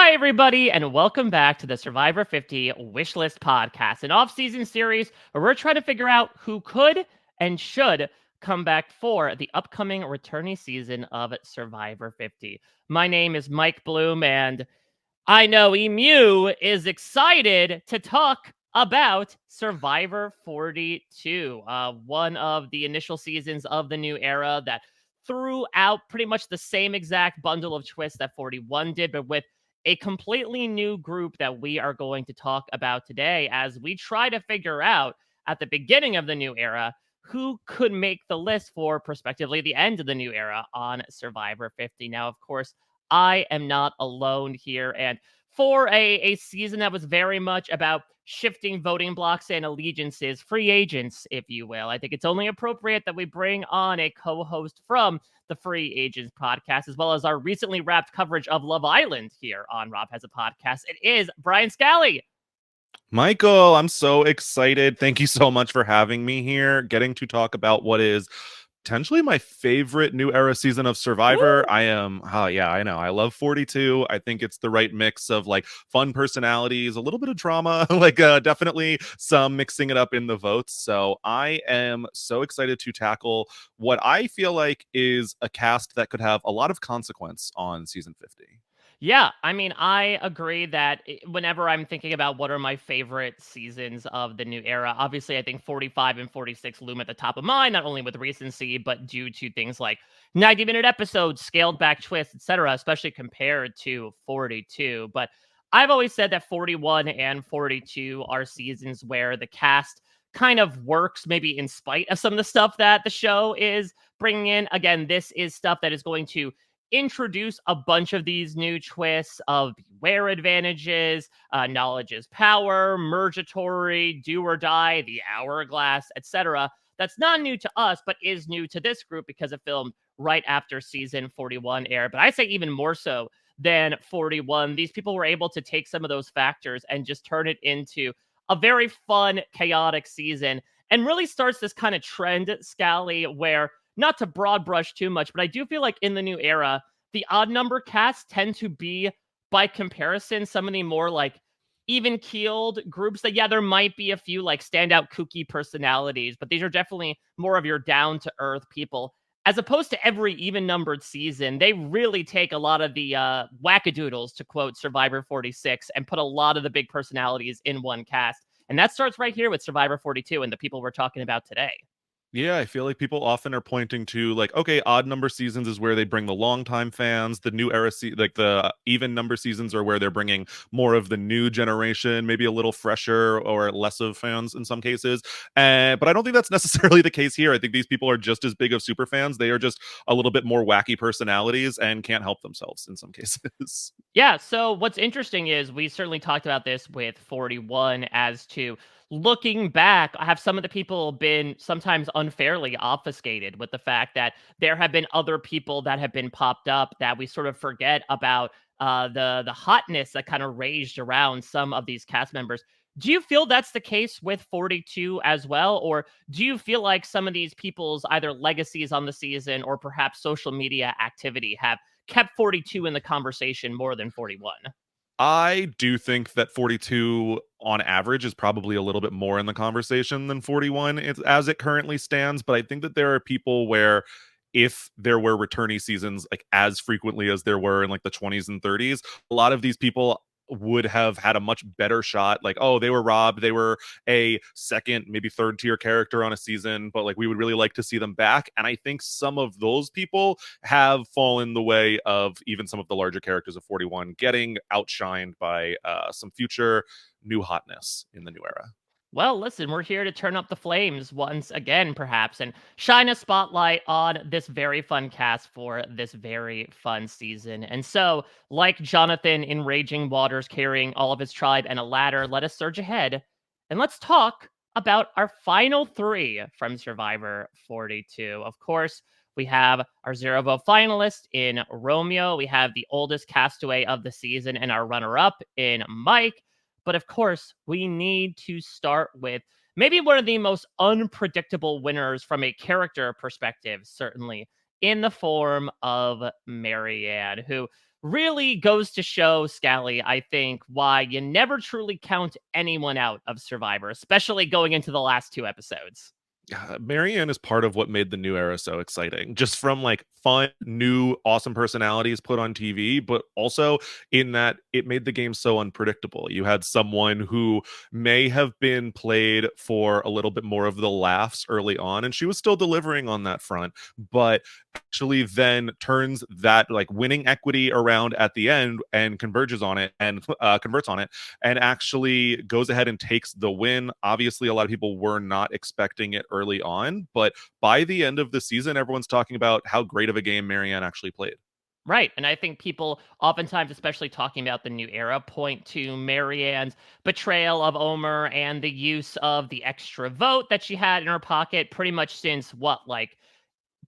Hi, everybody, and welcome back to the Survivor 50 Wishlist Podcast, an off-season series where we're trying to figure out who could and should come back for the upcoming returning season of Survivor 50. My name is Mike Bloom, and I know Emu is excited to talk about Survivor 42, one of the initial seasons of the new era that threw out pretty much the same exact bundle of twists that 41 did, but with a completely new group that we are going to talk about today as we try to figure out at the beginning of the new era who could make the list for prospectively the end of the new era on Survivor 50. Now, of course, I am not alone here. And for a season that was very much about shifting voting blocks and allegiances, free agents, if you will, I think it's only appropriate that we bring on a co host from the Free Agents podcast, as well as our recently wrapped coverage of Love Island here on RHAP Has a Podcast. It is Brian Scally. Michael, I'm so excited. Thank you so much for having me here, getting to talk about what is potentially my favorite new era season of Survivor. Woo! Yeah, I know. I love 42. I think it's the right mix of like fun personalities, a little bit of drama, definitely some mixing it up in the votes. So I am so excited to tackle what I feel like is a cast that could have a lot of consequence on season 50. Yeah, I mean, I agree that whenever I'm thinking about what are my favorite seasons of the new era, obviously I think 45 and 46 loom at the top of mind, not only with recency, but due to things like 90-minute episodes, scaled back twists, etc., especially compared to 42. But I've always said that 41 and 42 are seasons where the cast kind of works maybe in spite of some of the stuff that the show is bringing in. Again, this is stuff that is going to introduce a bunch of these new twists of beware advantages, knowledge is power, mergatory, do or die, the hourglass, etc. That's not new to us, but is new to this group because it filmed right after season 41 aired. But I say even more so than 41. These people were able to take some of those factors and just turn it into a very fun, chaotic season and really starts this kind of trend, Scally, where not to broad brush too much, but I do feel like in the new era, the odd number casts tend to be, by comparison, some of the more like even keeled groups that, yeah, there might be a few like standout kooky personalities, but these are definitely more of your down to earth people. As opposed to every even numbered season, they really take a lot of the wackadoodles, to quote Survivor 46, and put a lot of the big personalities in one cast. And that starts right here with Survivor 42 and the people we're talking about today. Yeah, I feel like people often are pointing to like, okay, odd number seasons is where they bring the longtime fans. The new era, like the even number seasons are where they're bringing more of the new generation, maybe a little fresher or less of fans in some cases. But I don't think that's necessarily the case here. I think these people are just as big of super fans. They are just a little bit more wacky personalities and can't help themselves in some cases. Yeah, so what's interesting is we certainly talked about this with 41 as to looking back, have some of the people been sometimes unfairly obfuscated with the fact that there have been other people that have been popped up that we sort of forget about the hotness that kind of raged around some of these cast members. Do you feel that's the case with 42 as well? Or do you feel like some of these people's either legacies on the season or perhaps social media activity have kept 42 in the conversation more than 41? I do think that 42 on average is probably a little bit more in the conversation than 41 as it currently stands. But I think that there are people where if there were returnee seasons like as frequently as there were in like the 20s and 30s, a lot of these people would have had a much better shot. Like, oh, they were robbed, they were a second, maybe third tier character on a season, but like we would really like to see them back. And I think some of those people have fallen the way of even some of the larger characters of 41 getting outshined by some future new hotness in the new era. Well, listen, we're here to turn up the flames once again, perhaps, and shine a spotlight on this very fun cast for this very fun season. And so, like Jonathan in Raging Waters carrying all of his tribe and a ladder, let us surge ahead and let's talk about our final three from Survivor 42. Of course, we have our zero vote finalist in Romeo. We have the oldest castaway of the season and our runner up in Mike. But of course, we need to start with maybe one of the most unpredictable winners from a character perspective, certainly, in the form of Marianne, who really goes to show, Scally, I think, why you never truly count anyone out of Survivor, especially going into the last two episodes. Marianne is part of what made the new era so exciting. Just from like fun, new, awesome personalities put on TV, but also in that it made the game so unpredictable. You had someone who may have been played for a little bit more of the laughs early on, and she was still delivering on that front, but actually then turns that like winning equity around at the end and converges on it and converts on it and actually goes ahead and takes the win. Obviously, a lot of people were not expecting it early on, but by the end of the season, everyone's talking about how great of a game Marianne actually played. Right. And I think people oftentimes, especially talking about the new era, point to Marianne's betrayal of Omer and the use of the extra vote that she had in her pocket pretty much since what, like,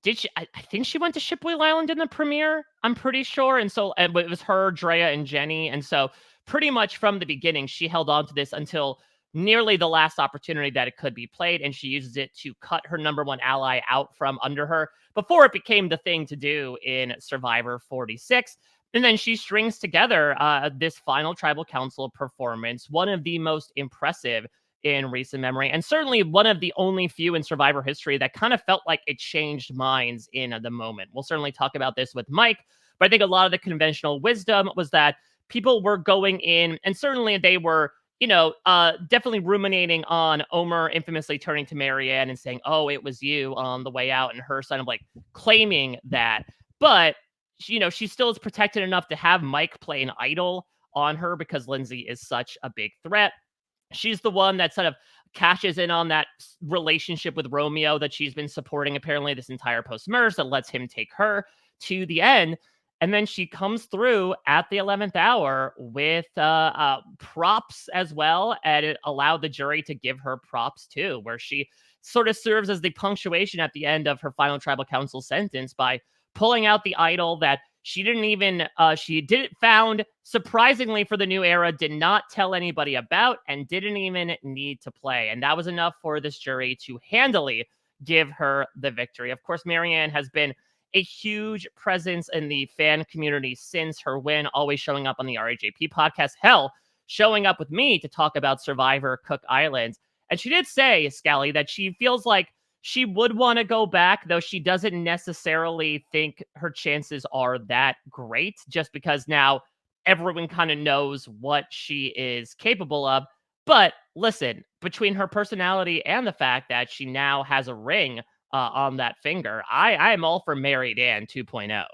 did she? I think she went to Shipwheel Island in the premiere. I'm pretty sure, and so and it was her, Drea, and Jenny, and so pretty much from the beginning, she held on to this until nearly the last opportunity that it could be played, and she uses it to cut her number one ally out from under her before it became the thing to do in Survivor 46. And then she strings together this final tribal council performance, one of the most impressive in recent memory, and certainly one of the only few in Survivor history that kind of felt like it changed minds in the moment. We'll certainly talk about this with Mike, but I think a lot of the conventional wisdom was that people were going in, and certainly they were, definitely ruminating on Omer infamously turning to Marianne and saying, "Oh, it was you" on the way out, and her kind of like claiming that. But she still is protected enough to have Mike play an idol on her because Lindsay is such a big threat. She's the one that sort of cashes in on that relationship with Romeo that she's been supporting apparently this entire post-merge that lets him take her to the end. And then she comes through at the 11th hour with props as well. And it allowed the jury to give her props too, where she sort of serves as the punctuation at the end of her final tribal council sentence by pulling out the idol that she didn't even she didn't found surprisingly for the new era, did not tell anybody about, and didn't even need to play. And that was enough for this jury to handily give her the victory. Of course, Marianne has been a huge presence in the fan community since her win, always showing up on the RHAP podcast. Hell, showing up with me to talk about Survivor Cook Islands. And she did say, Scally, that she feels like she would want to go back, though she doesn't necessarily think her chances are that great, just because now everyone kind of knows what she is capable of. But listen, between her personality and the fact that she now has a ring on that finger, I am all for Married Anne 2.0.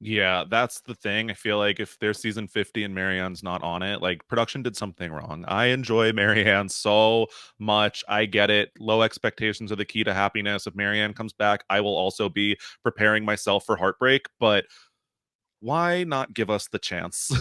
Yeah, that's the thing. I feel like if there's season 50 and Marianne's not on it, like production did something wrong. I enjoy Marianne so much. I get it. Low expectations are the key to happiness. If Marianne comes back, I will also be preparing myself for heartbreak, but why not give us the chance?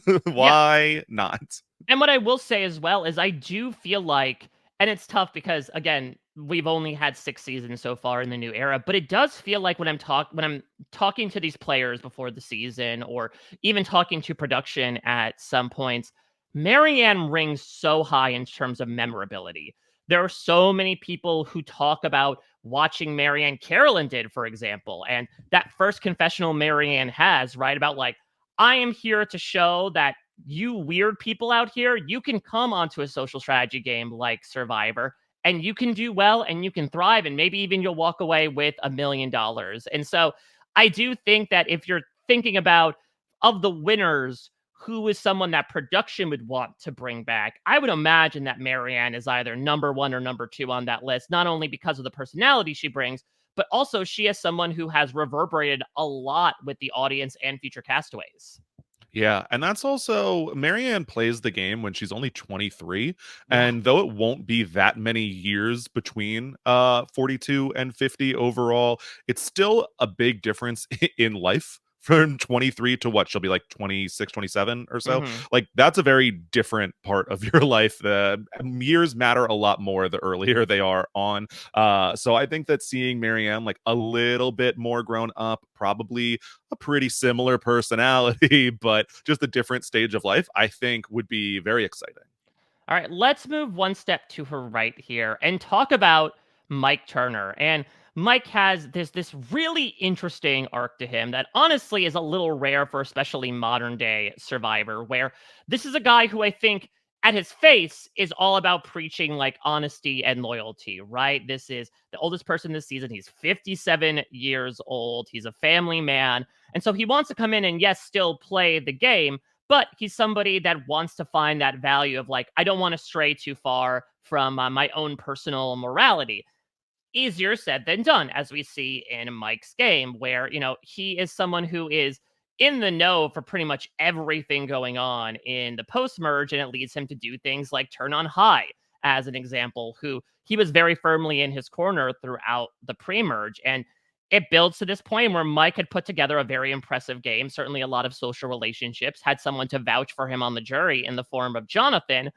Yeah, Why not? and what I will say as well is I do feel like, and it's tough because again, we've only had 6 seasons so far in the new era, but it does feel like when I'm talking to these players before the season or even talking to production at some points, Marianne rings so high in terms of memorability. There are so many people who talk about watching Marianne. Carolyn did, for example, and that first confessional Marianne has, right, about like, I am here to show that you weird people out here, you can come onto a social strategy game like Survivor and you can do well and you can thrive and maybe even you'll walk away with $1 million. And so I do think that if you're thinking about of the winners, who is someone that production would want to bring back, I would imagine that Marianne is either number one or number two on that list, not only because of the personality she brings, but also she is someone who has reverberated a lot with the audience and future castaways. Yeah, and that's also Marianne plays the game when she's only 23, Yeah. and though it won't be that many years between 42 and 50 overall, it's still a big difference in life from 23 to what she'll be like 26, 27 or so. Hmm. Like that's a very different part of your life. The years matter a lot more the earlier they are on. So I think that seeing Marianne like a little bit more grown up, probably a pretty similar personality, but just a different stage of life, I think would be very exciting. All right, let's move one step to her right here and talk about Mike Turner. And Mike has this really interesting arc to him that honestly is a little rare for especially modern day Survivor, where this is a guy who I think at his face is all about preaching like honesty and loyalty, right? This is the oldest person this season. He's 57 years old. He's a family man. And so he wants to come in and, yes, still play the game, but he's somebody that wants to find that value of like, I don't want to stray too far from my own personal morality. Easier said than done, as we see in Mike's game, where, he is someone who is in the know for pretty much everything going on in the post merge, and it leads him to do things like turn on High, as an example, who he was very firmly in his corner throughout the pre merge. And it builds to this point where Mike had put together a very impressive game, certainly a lot of social relationships, had someone to vouch for him on the jury in the form of Jonathan.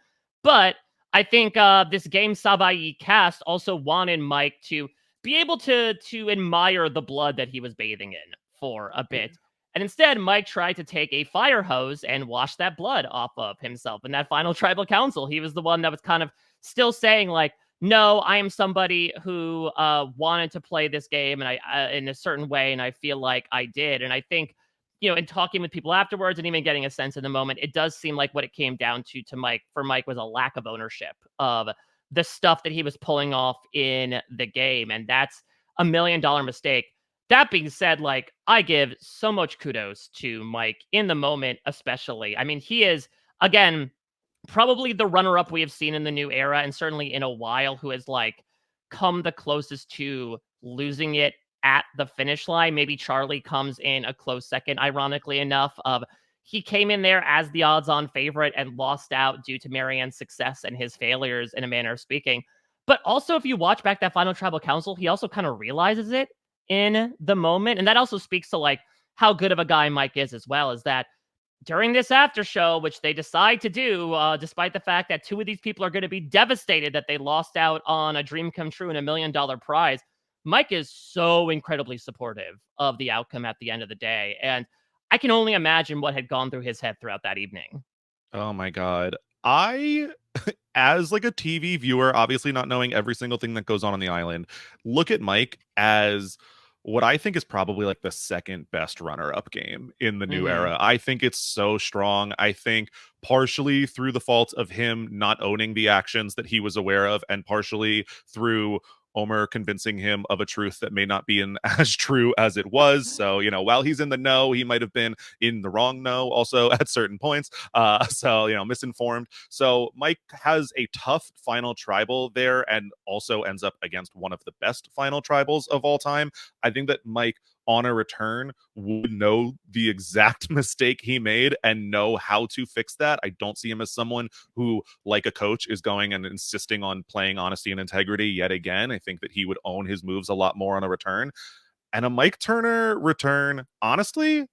But I think this game Savai cast also wanted Mike to be able to admire the blood that he was bathing in for a bit. And instead, Mike tried to take a fire hose and wash that blood off of himself. In that final tribal council, he was the one that was kind of still saying like, no, I am somebody who wanted to play this game and I in a certain way, and I feel like I did. And I think, in talking with people afterwards and even getting a sense in the moment, it does seem like what it came down to Mike, for Mike, was a lack of ownership of the stuff that he was pulling off in the game. And that's $1 million mistake. That being said, like, I give so much kudos to Mike in the moment, especially. I mean, he is, again, probably the runner-up we have seen in the new era, and certainly in a while, who has like come the closest to losing it at the finish line. Maybe Charlie comes in a close second, ironically enough. He came in there as the odds-on favorite and lost out due to Marianne's success and his failures, in a manner of speaking. But also, if you watch back that final tribal council, he also kind of realizes it in the moment. And that also speaks to like how good of a guy Mike is as well, is that during this after show, which they decide to do, despite the fact that two of these people are going to be devastated that they lost out on a dream come true and $1 million prize, Mike is so incredibly supportive of the outcome at the end of the day. And I can only imagine what had gone through his head throughout that evening. Oh my god. I as like a TV viewer, obviously not knowing every single thing that goes on the island, look at Mike as what I think is probably like the second best runner-up game in the new Hmm. era. I think it's so strong. I think partially through the fault of him not owning the actions that he was aware of, and partially through Omer convincing him of a truth that may not be as true as it was. So, while he's in the know, he might have been in the wrong know also at certain points. So, misinformed. So Mike has a tough final tribal there and also ends up against one of the best final tribals of all time. I think that Mike, on a return, would know the exact mistake he made and know how to fix that. I don't see him as someone who, like a coach, is going and insisting on playing honesty and integrity yet again. I think that he would own his moves a lot more on a return. And a Mike Turner return, honestly,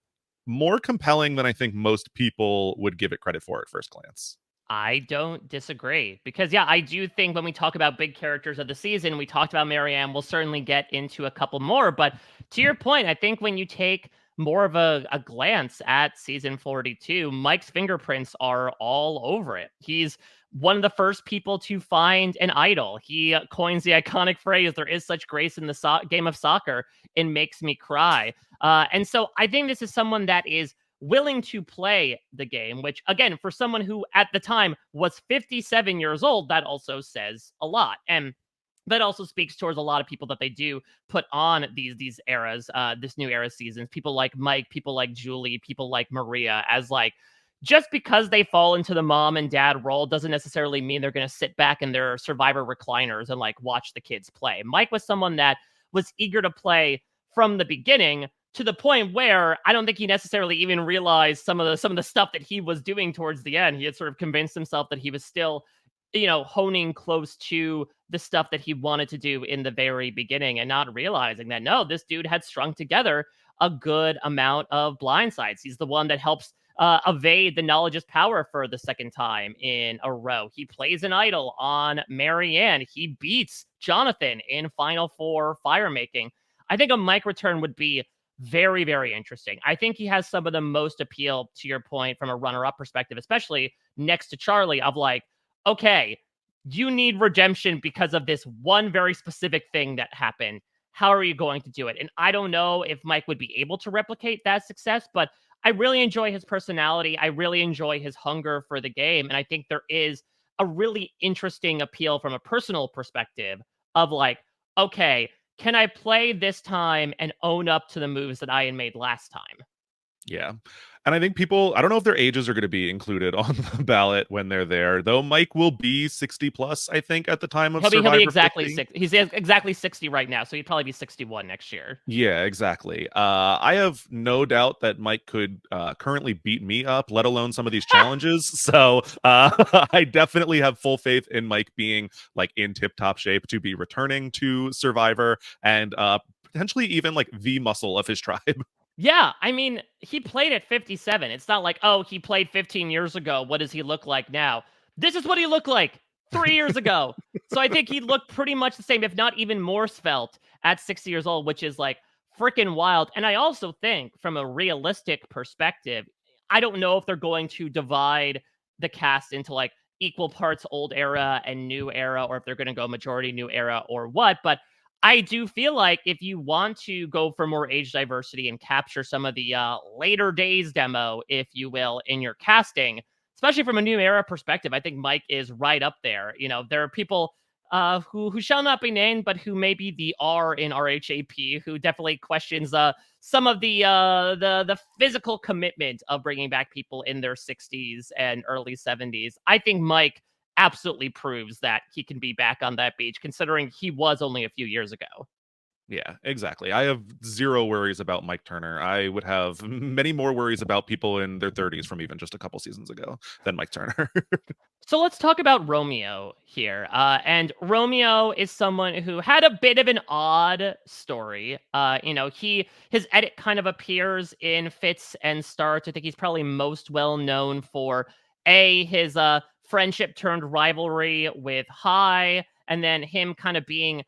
more compelling than I think most people would give it credit for at first glance. I don't disagree, because, yeah, I do think when we talk about big characters of the season, we talked about Marianne. We'll certainly get into a couple more. But to your point, I think when you take more of a glance at season 42, Mike's fingerprints are all over it. He's one of the first people to find an idol. He coins the iconic phrase, there is such grace in the game of soccer, it makes me cry. And so I think this is someone that is willing to play the game, which, again, for someone who at the time was 57 years old, that also says a lot. And that also speaks towards a lot of people that they do put on these eras, this new era seasons. People like Mike, people like Julie, people like Maria, as like, just because they fall into the mom and dad role doesn't necessarily mean they're going to sit back in their Survivor recliners and like watch the kids play. Mike was someone that was eager to play from the beginning, to the point where I don't think he necessarily even realized some of the stuff that he was doing towards the end. He had sort of convinced himself that he was still, honing close to the stuff that he wanted to do in the very beginning, and not realizing that, no, this dude had strung together a good amount of blindsides. He's the one that helps evade the knowledge is power for the second time in a row. He plays an idol on Marianne. He beats Jonathan in Final Four fire making. I think a Mike return would be very, very interesting. I think he has some of the most appeal, to your point, from a runner-up perspective, especially next to Charlie, of like, okay, you need redemption because of this one very specific thing that happened. how are you going to do it? And I don't know if Mike would be able to replicate that success, but I really enjoy his personality. I really enjoy his hunger for the game. And I think there is a really interesting appeal from a personal perspective of like, okay, can I play this time and own up to the moves that I had made last time? Yeah. And I think people, I don't know if their ages are going to be included on the ballot when they're there, though Mike will be 60 plus, I think, at the time of He'll be Survivor exactly 50. 6. He's exactly 60 right now, so he'd probably be 61 next year. Yeah, exactly. I have no doubt that Mike could currently beat me up, let alone some of these challenges. So I definitely have full faith in Mike being like in tip-top shape to be returning to Survivor and potentially even like the muscle of his tribe. Yeah, I mean, he played at 57. It's not like, oh, he played 15 years ago. What does he look like now? This is what he looked like 3 years ago. So I think he looked pretty much the same, if not even more svelte at 60 years old, which is like freaking wild. And I also think, from a realistic perspective, I don't know if they're going to divide the cast into like equal parts old era and new era, or if they're going to go majority new era or what. But I do feel like if you want to go for more age diversity and capture some of the later days demo, if you will, in your casting, especially from a new era perspective, I think Mike is right up there. You know, there are people who shall not be named, but who may be the R in RHAP, who definitely questions some of the physical commitment of bringing back people in their 60s and early 70s. I think Mike absolutely proves that he can be back on that beach, considering he was only a few years ago. Yeah, exactly. I have zero worries about Mike Turner. I would have many more worries about people in their 30s from even just a couple seasons ago than Mike Turner. So let's talk about Romeo here. And Romeo is someone who had a bit of an odd story. His edit kind of appears in fits and starts. I think he's probably most well known for his friendship turned rivalry with High, and then him kind of being,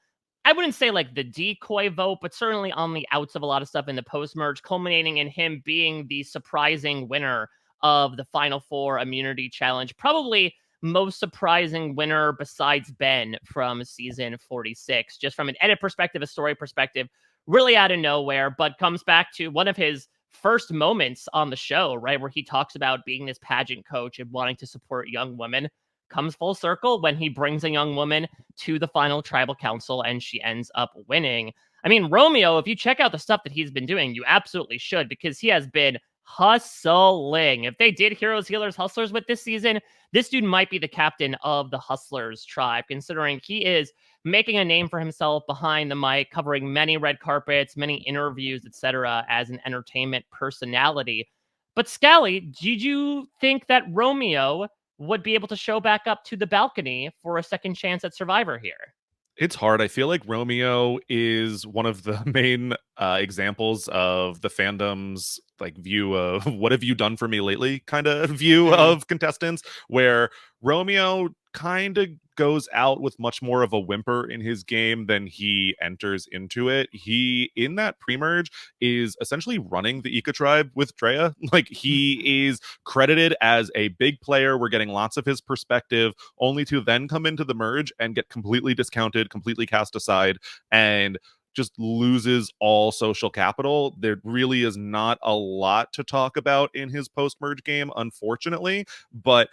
I wouldn't say like the decoy vote, but certainly on the outs of a lot of stuff in the post merge, culminating in him being the surprising winner of the Final Four immunity challenge. Probably most surprising winner besides Ben from season 46, just from an edit perspective, a story perspective, really out of nowhere, but comes back to one of his first moments on the show, right? Where he talks about being this pageant coach and wanting to support young women. Comes full circle when he brings a young woman to the final tribal council and she ends up winning. I mean, Romeo, if you check out the stuff that he's been doing, you absolutely should, because he has been hustling. If they did Heroes, Healers, Hustlers with this season, this dude might be the captain of the Hustlers tribe, considering he is making a name for himself behind the mic, covering many red carpets, many interviews, etc., as an entertainment personality. But Scally, did you think that Romeo would be able to show back up to the balcony for a second chance at Survivor here? It's hard. I feel like Romeo is one of the main examples of the fandom's like view of what have you done for me lately kind of view Mm. of contestants, where Romeo kind of goes out with much more of a whimper in his game than he enters into it. He, in that pre-merge, is essentially running the Ika tribe with Drea. Like, he is credited as a big player. We're getting lots of his perspective, only to then come into the merge and get completely discounted, completely cast aside, and just loses all social capital. There really is not a lot to talk about in his post-merge game, unfortunately, but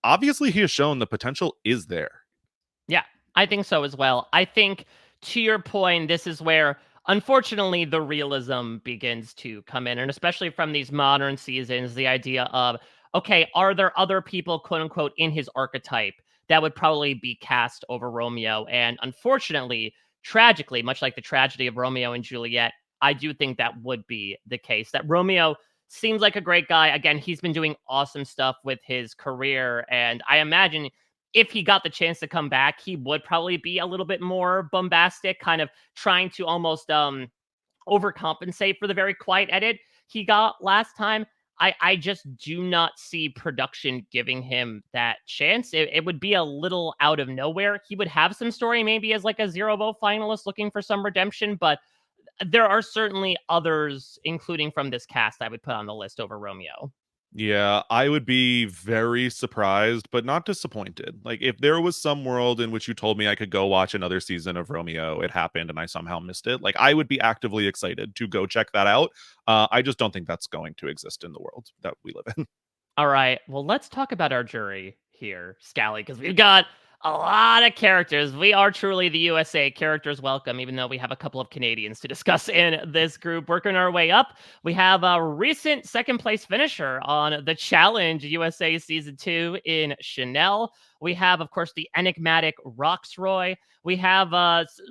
obviously he has shown the potential is there. Yeah, I think so as well. I think, to your point, this is where, unfortunately, the realism begins to come in. And especially from these modern seasons, the idea of, okay, are there other people, quote unquote, in his archetype that would probably be cast over Romeo? And unfortunately, tragically, much like the tragedy of Romeo and Juliet, I do think that would be the case. That Romeo seems like a great guy. Again, he's been doing awesome stuff with his career. And I imagine if he got the chance to come back, he would probably be a little bit more bombastic, kind of trying to almost overcompensate for the very quiet edit he got last time. I just do not see production giving him that chance. It would be a little out of nowhere. He would have some story, maybe as like a zero vote finalist looking for some redemption, but there are certainly others, including from this cast, I would put on the list over Romeo. Yeah, I would be very surprised, but not disappointed. Like, if there was some world in which you told me I could go watch another season of Romeo, it happened and I somehow missed it, like, I would be actively excited to go check that out. I just don't think that's going to exist in the world that we live in. All right. Well, let's talk about our jury here, Scally, because we've got a lot of characters. We are truly the USA characters welcome, even though we have a couple of Canadians to discuss in this group. Working our way up, we have a recent second place finisher on the Challenge USA Season 2 in Chanel. We have, of course, the enigmatic Roxroy. We have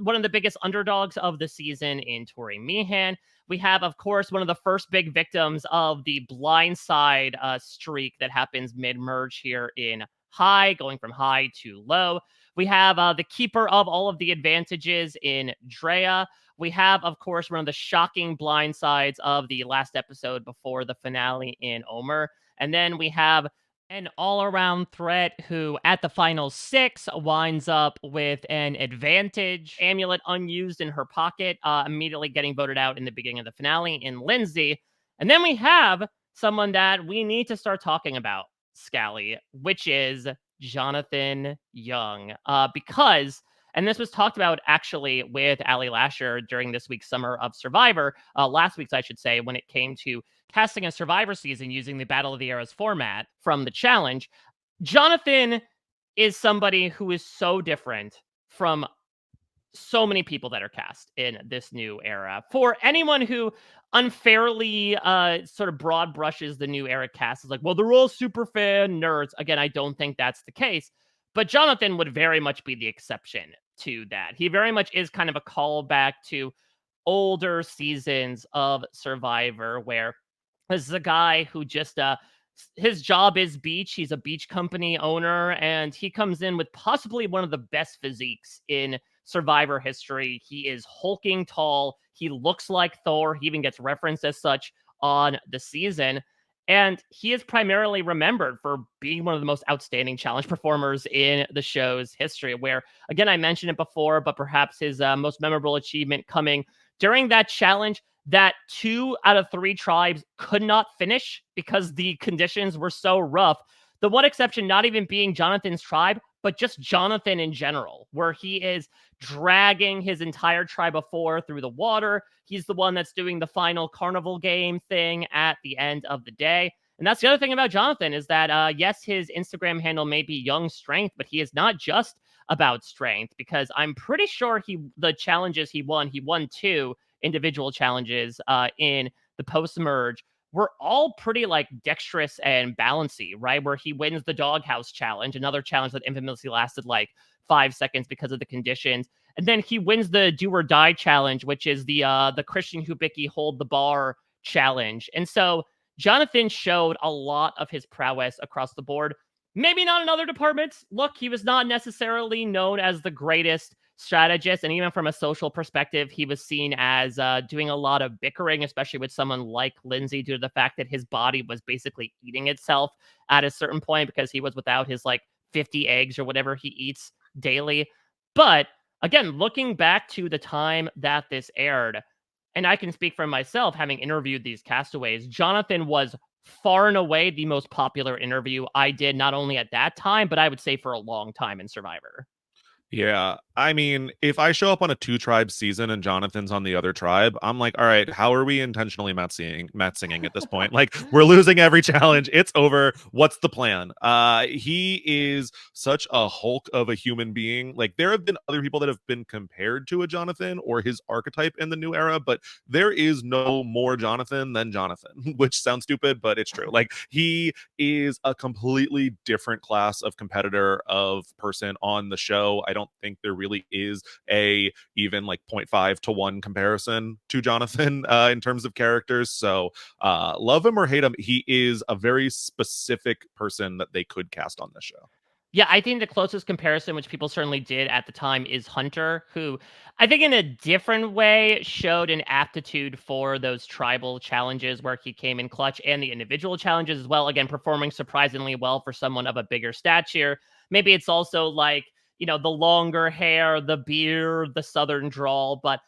one of the biggest underdogs of the season in Tori Meehan. We have, of course, one of the first big victims of the blindside streak that happens mid merge here in high, going from high to low. We have the keeper of all of the advantages in Drea. We have, of course, one of the shocking blindsides of the last episode before the finale in Omer. And then we have an all around threat who, at the final six, winds up with an advantage amulet unused in her pocket, immediately getting voted out in the beginning of the finale in Lindsay. And then we have someone that we need to start talking about, Scally, which is Jonathan Young. Because, and this was talked about actually with Ali Lasher during this week's Summer of Survivor, last week's, I should say, when it came to casting a Survivor season using the Battle of the Eras format from the challenge. Jonathan is somebody who is so different from so many people that are cast in this new era. For anyone who unfairly sort of broad brushes the new era cast, is like, well, they're all super fan nerds. Again, I don't think that's the case. But Jonathan would very much be the exception to that. He very much is kind of a callback to older seasons of Survivor, where this is a guy who just his job is beach. He's a beach company owner, and he comes in with possibly one of the best physiques in Survivor history. He is hulking tall. He looks like Thor. He even gets referenced as such on the season. And he is primarily remembered for being one of the most outstanding challenge performers in the show's history. Where, again, I mentioned it before, but perhaps his most memorable achievement coming during that challenge that 2 out of 3 tribes could not finish because the conditions were so rough. The one exception not even being Jonathan's tribe, but just Jonathan in general, where he is dragging his entire tribe of 4 through the water. He's the one that's doing the final carnival game thing at the end of the day. And that's the other thing about Jonathan is that, yes, his Instagram handle may be Young Strength, but he is not just about strength, because I'm pretty sure the challenges he won 2 individual challenges in the post merge were all pretty like dexterous and balancy, right? Where he wins the doghouse challenge, another challenge that infamously lasted like 5 seconds because of the conditions. And then he wins the do or die challenge, which is the Christian Hubicki hold the bar challenge. And so Jonathan showed a lot of his prowess across the board. Maybe not in other departments. Look, he was not necessarily known as the greatest strategist, and even from a social perspective, he was seen as doing a lot of bickering, especially with someone like Lindsay, due to the fact that his body was basically eating itself at a certain point because he was without his like 50 eggs or whatever he eats daily. But again, looking back to the time that this aired, and I can speak for myself, having interviewed these castaways, Jonathan was far and away the most popular interview I did, not only at that time, but I would say for a long time in Survivor. Yeah, I mean, if I show up on a two tribe season and Jonathan's on the other tribe, I'm like, all right, how are we intentionally Matt singing at this point? Like, we're losing every challenge. It's over. What's the plan? He is such a hulk of a human being. Like, there have been other people that have been compared to a Jonathan or his archetype in the new era, but there is no more Jonathan than Jonathan, which sounds stupid, but it's true. Like, he is a completely different class of competitor, of person on the show. I don't think there really is a even like 0.5 to 1 comparison to Jonathan in terms of characters. So love him or hate him, he is a very specific person that they could cast on this show. Yeah, I think the closest comparison, which people certainly did at the time, is Hunter, who I think in a different way showed an aptitude for those tribal challenges where he came in clutch, and the individual challenges as well. Again, performing surprisingly well for someone of a bigger stature. Maybe it's also like, the longer hair, the beard, the southern drawl, but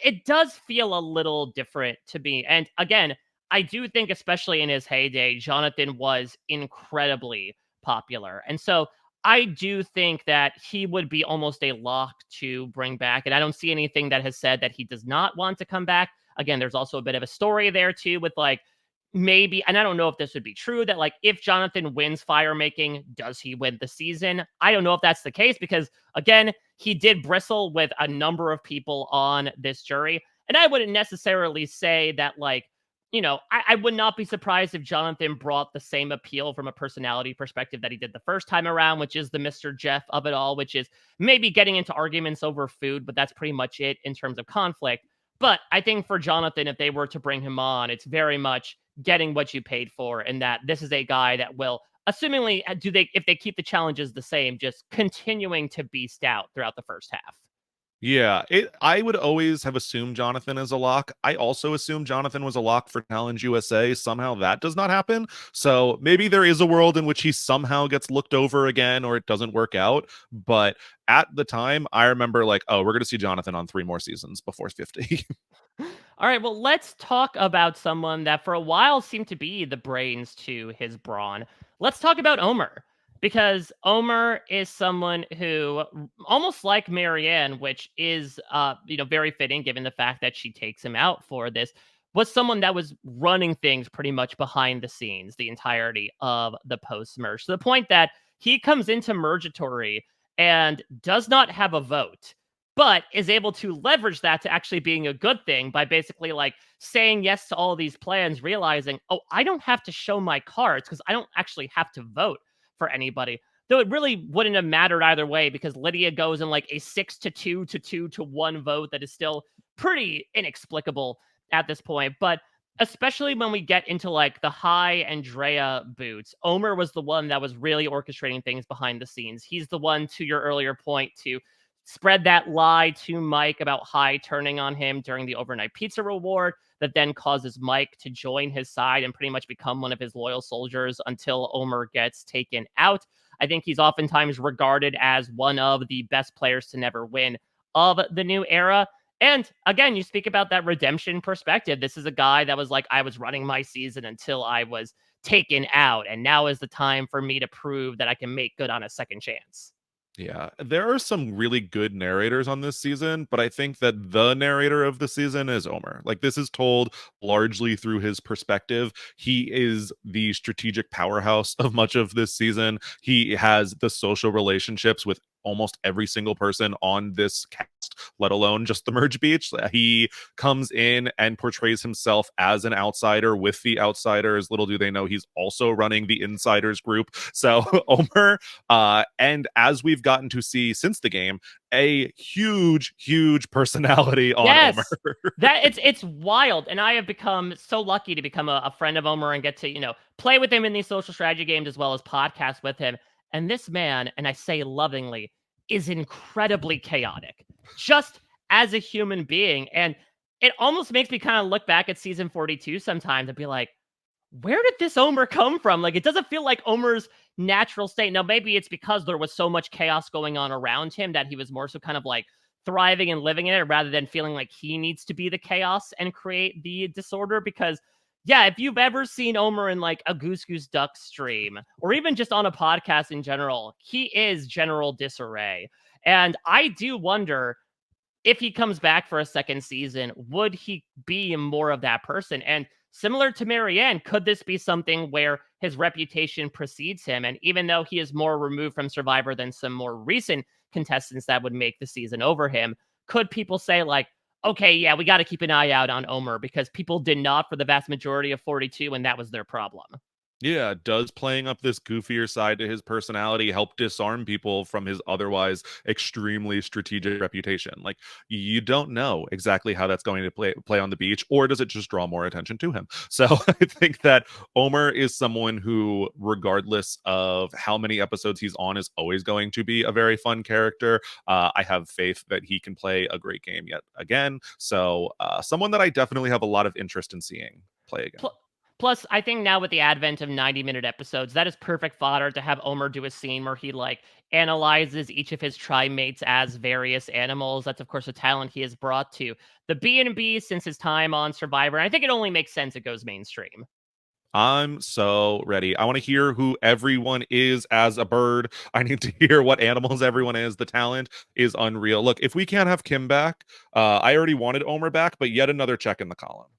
it does feel a little different to me. And again, I do think, especially in his heyday, Jonathan was incredibly popular. And so I do think that he would be almost a lock to bring back. And I don't see anything that has said that he does not want to come back. Again, there's also a bit of a story there too with like maybe, and I don't know if this would be true, that like if Jonathan wins fire making, does he win the season? I don't know if that's the case because again, he did bristle with a number of people on this jury. And I wouldn't necessarily say that like, I would not be surprised if Jonathan brought the same appeal from a personality perspective that he did the first time around, which is the Mr. Jeff of it all, which is maybe getting into arguments over food, but that's pretty much it in terms of conflict. But I think for Jonathan, if they were to bring him on, it's very much getting what you paid for, and that this is a guy that will, assumingly, if they keep the challenges the same, just continuing to beast out throughout the first half. Yeah, I would always have assumed Jonathan as a lock. I also assumed Jonathan was a lock for Challenge USA. Somehow that does not happen. So maybe there is a world in which he somehow gets looked over again or it doesn't work out. But at the time, I remember like, oh, we're going to see Jonathan on 3 more seasons before 50. All right, well, let's talk about someone that for a while seemed to be the brains to his brawn. Let's talk about Omer, because Omer is someone who, almost like Marianne, which is, very fitting given the fact that she takes him out for this, was someone that was running things pretty much behind the scenes the entirety of the post merge, to the point that he comes into Mergatory and does not have a vote, but is able to leverage that to actually being a good thing by basically like saying yes to all these plans, realizing, oh, I don't have to show my cards because I don't actually have to vote for anybody. Though it really wouldn't have mattered either way because Lydia goes in like a 6-2 to 2-1 vote that is still pretty inexplicable at this point. But especially when we get into like the high Andrea boots, Omer was the one that was really orchestrating things behind the scenes. He's the one, to your earlier point, to spread that lie to Mike about High turning on him during the overnight pizza reward that then causes Mike to join his side and pretty much become one of his loyal soldiers until Omer gets taken out. I think he's oftentimes regarded as one of the best players to never win of the new era. And again, you speak about that redemption perspective. This is a guy that was like, I was running my season until I was taken out, and now is the time for me to prove that I can make good on a second chance. Yeah, there are some really good narrators on this season, but I think that the narrator of the season is Omer. Like, this is told largely through his perspective. He is the strategic powerhouse of much of this season. He has the social relationships with almost every single person on this cast, let alone just the Merge Beach. He comes in and portrays himself as an outsider with the outsiders. Little do they know he's also running the insiders group. So Omer, and as we've gotten to see since the game, a huge personality on Omer. Yes. That it's wild. And I have become so lucky to become a friend of Omer and get to, play with him in these social strategy games as well as podcast with him. And this man, and I say lovingly, is incredibly chaotic, just as a human being. And it almost makes me kind of look back at season 42 sometimes and be like, where did this Omer come from? Like, it doesn't feel like Omer's natural state. Now, maybe it's because there was so much chaos going on around him that he was more so kind of like thriving and living in it rather than feeling like he needs to be the chaos and create the disorder. Because, yeah, if you've ever seen Omer in like a Goose Goose Duck stream or even just on a podcast in general, he is general disarray. And I do wonder if he comes back for a second season, would he be more of that person? And similar to Marianne, could this be something where his reputation precedes him? And even though he is more removed from Survivor than some more recent contestants that would make the season over him, could people say, like, okay, yeah, we got to keep an eye out on Omer because people did not for the vast majority of 42, and that was their problem? Yeah, does playing up this goofier side to his personality help disarm people from his otherwise extremely strategic reputation? Like, you don't know exactly how that's going to play on the beach, or does it just draw more attention to him? So I think that Omer is someone who, regardless of how many episodes he's on, is always going to be a very fun character. I have faith that he can play a great game yet again. So someone that I definitely have a lot of interest in seeing play again. Plus, I think now with the advent of 90-minute episodes, that is perfect fodder to have Omer do a scene where he like analyzes each of his trimates as various animals. That's of course a talent he has brought to the B&B since his time on Survivor. And I think it only makes sense it goes mainstream. I'm so ready. I want to hear who everyone is as a bird. I need to hear what animals everyone is. The talent is unreal. Look, if we can't have Kim back, I already wanted Omer back, but yet another check in the column.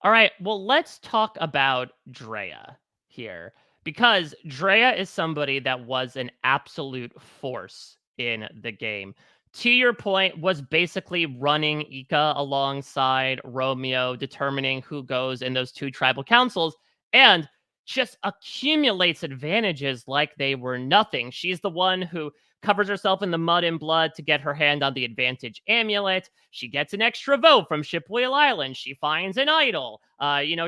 All right, well, let's talk about Drea here because Drea is somebody that was an absolute force in the game. To your point, was basically running Ika alongside Romeo, determining who goes in those two tribal councils, and just accumulates advantages like they were nothing. She's the one who covers herself in the mud and blood to get her hand on the advantage amulet. She gets an extra vote from Shipwheel Island. She finds an idol.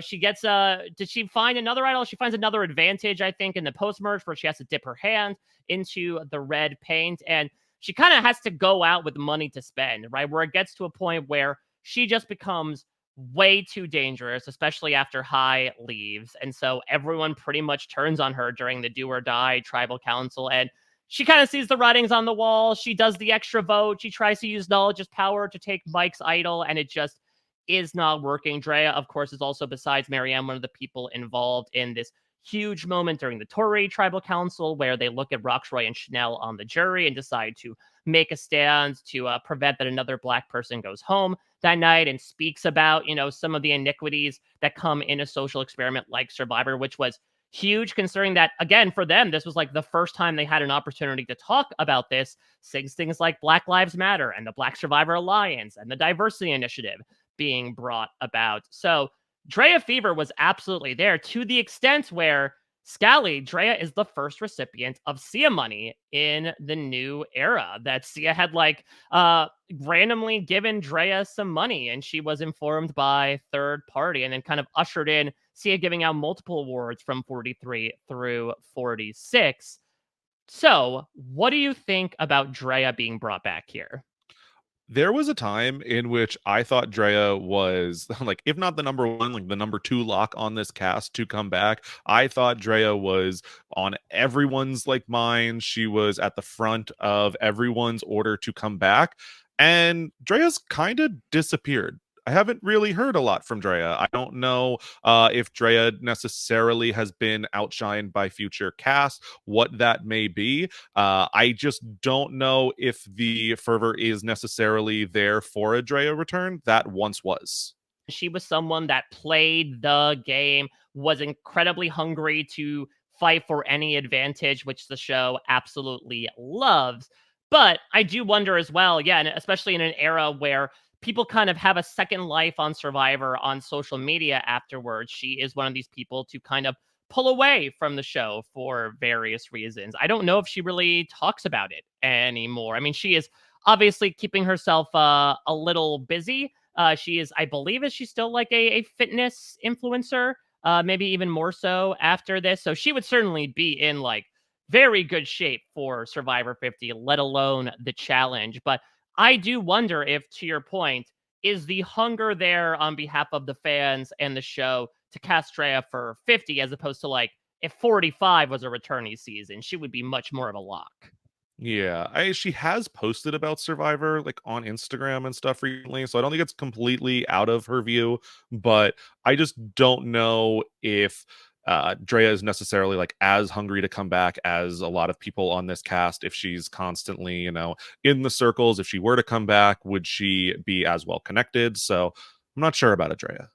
She gets did she find another idol? She finds another advantage, I think, in the post merge where she has to dip her hand into the red paint. And she kind of has to go out with money to spend, right? Where it gets to a point where she just becomes way too dangerous, especially after High leaves. And so everyone pretty much turns on her during the do or die tribal council. And she kind of sees the writings on the wall. She does the extra vote. She tries to use knowledge as power to take Mike's idol, and it just is not working. Drea, of course, is also, besides Marianne, one of the people involved in this huge moment during the Tory Tribal Council where they look at Roxroy and Chanel on the jury and decide to make a stand to prevent that another Black person goes home that night, and speaks about, some of the iniquities that come in a social experiment like Survivor, which was huge considering that, again, for them, this was like the first time they had an opportunity to talk about this, sings things like Black Lives Matter and the Black Survivor Alliance and the Diversity Initiative being brought about. So Drea Fever was absolutely there to the extent where Scally, Drea is the first recipient of Sia money in the new era. That Sia had randomly given Drea some money, and she was informed by third party and then kind of ushered in Sia giving out multiple awards from 43 through 46. So, what do you think about Drea being brought back here? There was a time in which I thought Drea was like, if not the number one, like the number two lock on this cast to come back. I thought Drea was on everyone's like mind. She was at the front of everyone's order to come back. And Drea's kind of disappeared. I haven't really heard a lot from Drea. I don't know if Drea necessarily has been outshined by future casts, what that may be. I just don't know if the fervor is necessarily there for a Drea return that once was. She was someone that played the game, was incredibly hungry to fight for any advantage, which the show absolutely loves. But I do wonder as well, yeah, and especially in an era where people kind of have a second life on Survivor on social media afterwards. She is one of these people to kind of pull away from the show for various reasons. I don't know if she really talks about it anymore. I mean, she is obviously keeping herself a little busy. She is, I believe, is she still like a fitness influencer? Maybe even more so after this. So she would certainly be in like very good shape for Survivor 50, let alone the challenge. But I do wonder if, to your point, is the hunger there on behalf of the fans and the show to cast Drea for 50 as opposed to like if 45 was a returnee season, she would be much more of a lock. Yeah, she has posted about Survivor like on Instagram and stuff recently, so I don't think it's completely out of her view, but I just don't know if Drea is necessarily like as hungry to come back as a lot of people on this cast. If she's constantly, in the circles, if she were to come back, would she be as well connected? So I'm not sure about it, Drea.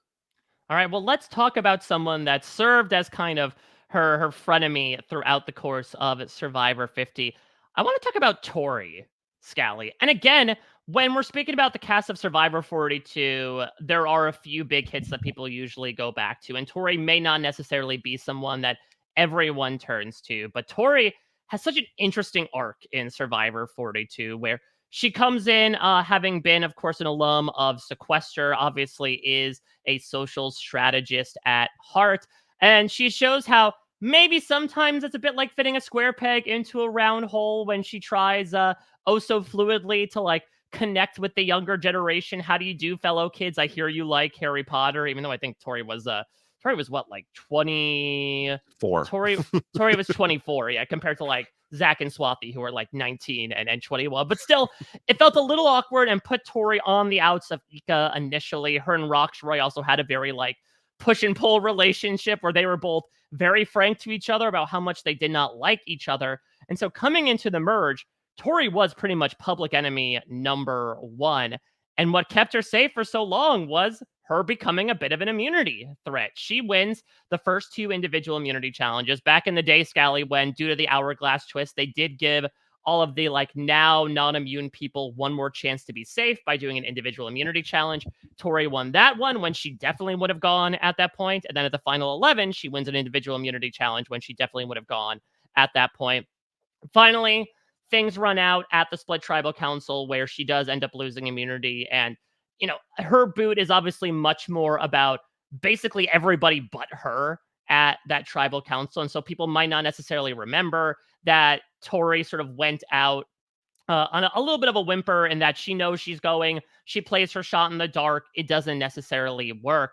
All right, well, let's talk about someone that served as kind of her frenemy throughout the course of Survivor 50. I want to talk about Tori Scally. And again, when we're speaking about the cast of Survivor 42, there are a few big hits that people usually go back to. And Tori may not necessarily be someone that everyone turns to, but Tori has such an interesting arc in Survivor 42 where she comes in having been, of course, an alum of Sequester, obviously is a social strategist at heart. And she shows how maybe sometimes it's a bit like fitting a square peg into a round hole when she tries oh so fluidly to like connect with the younger generation. How do you do, fellow kids? I hear you like Harry Potter, even though I think Tori was Tori was what, like 20? 4. Tori Tori was 24, yeah, compared to like Zach and Swathi, who are like 19 and 21. But still, it felt a little awkward and put Tori on the outs of Ika initially. Her and Roxroy also had a very like push and pull relationship where they were both very frank to each other about how much they did not like each other. And so coming into the merge, Tori was pretty much public enemy number one. And what kept her safe for so long was her becoming a bit of an immunity threat. She wins the first two individual immunity challenges. Back in the day, Scally, when due to the hourglass twist, they did give all of the like now non-immune people one more chance to be safe by doing an individual immunity challenge. Tori won that one when she definitely would have gone at that point. And then at the final 11, she wins an individual immunity challenge when she definitely would have gone at that point. Finally, things run out at the split tribal council where she does end up losing immunity. And, you know, her boot is obviously much more about basically everybody but her at that tribal council. And so people might not necessarily remember that Tori sort of went out on a little bit of a whimper in that she knows she's going, she plays her shot in the dark. It doesn't necessarily work.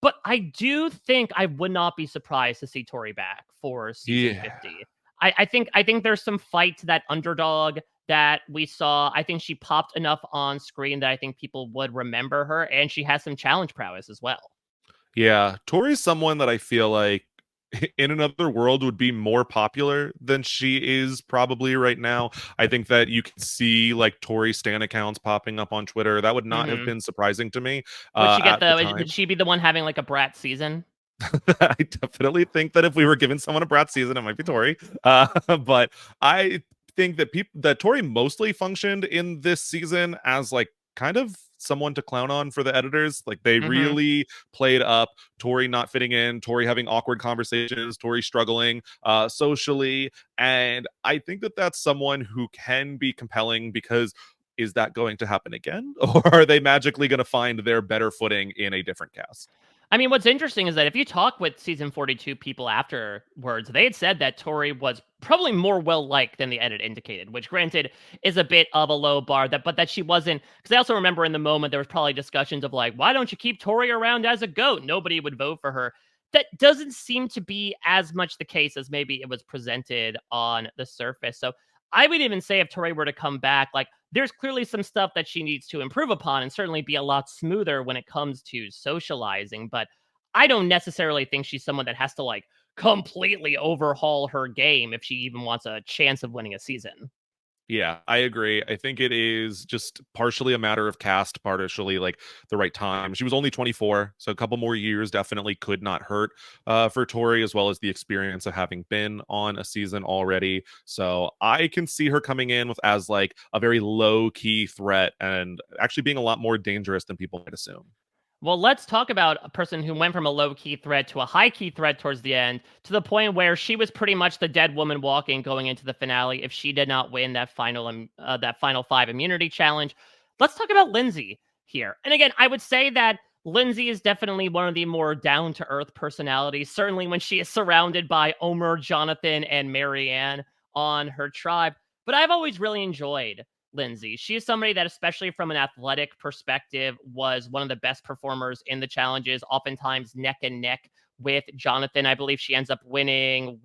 But I do think I would not be surprised to see Tori back for season Yeah. 50. I think there's some fight to that underdog that we saw. I think she popped enough on screen that I think people would remember her, and she has some challenge prowess as well. Yeah, Tori's someone that I feel like in another world would be more popular than she is probably right now. I think that you can see like Tori Stan accounts popping up on Twitter. That would not have Hmm. been surprising to me Would she get at the would time. she be the one having like a brat season? I definitely think that if we were giving someone a brat season, it might be Tori. But I think that Tori mostly functioned in this season as like kind of someone to clown on for the editors. Like they Hmm. really played up Tori not fitting in, Tori having awkward conversations, Tori struggling socially, and I think that that's someone who can be compelling because. Is that going to happen again? Or are they magically going to find their better footing in a different cast? I mean, what's interesting is that if you talk with season 42 people afterwards, they had said that Tori was probably more well liked than the edit indicated, which granted is a bit of a low bar, but that she wasn't, because I also remember in the moment there was probably discussions of like, why don't you keep Tori around as a goat? Nobody would vote for her. That doesn't seem to be as much the case as maybe it was presented on the surface. So I would even say if Tori were to come back, like there's clearly some stuff that she needs to improve upon and certainly be a lot smoother when it comes to socializing. But I don't necessarily think she's someone that has to like completely overhaul her game if she even wants a chance of winning a season. Yeah, I agree. I think it is just partially a matter of cast, partially like the right time. She was only 24, so a couple more years definitely could not hurt for Tori, as well as the experience of having been on a season already. So I can see her coming in with as like a very low key threat and actually being a lot more dangerous than people might assume. Well, let's talk about a person who went from a low key threat to a high key threat towards the end, to the point where she was pretty much the dead woman walking going into the finale if she did not win that final five immunity challenge. Let's talk about Lindsay here. And again, I would say that Lindsay is definitely one of the more down to earth personalities. Certainly when she is surrounded by Omer, Jonathan, and Marianne on her tribe. But I've always really enjoyed Lindsay. She is somebody that, especially from an athletic perspective, was one of the best performers in the challenges, oftentimes neck and neck with Jonathan. I believe she ends up winning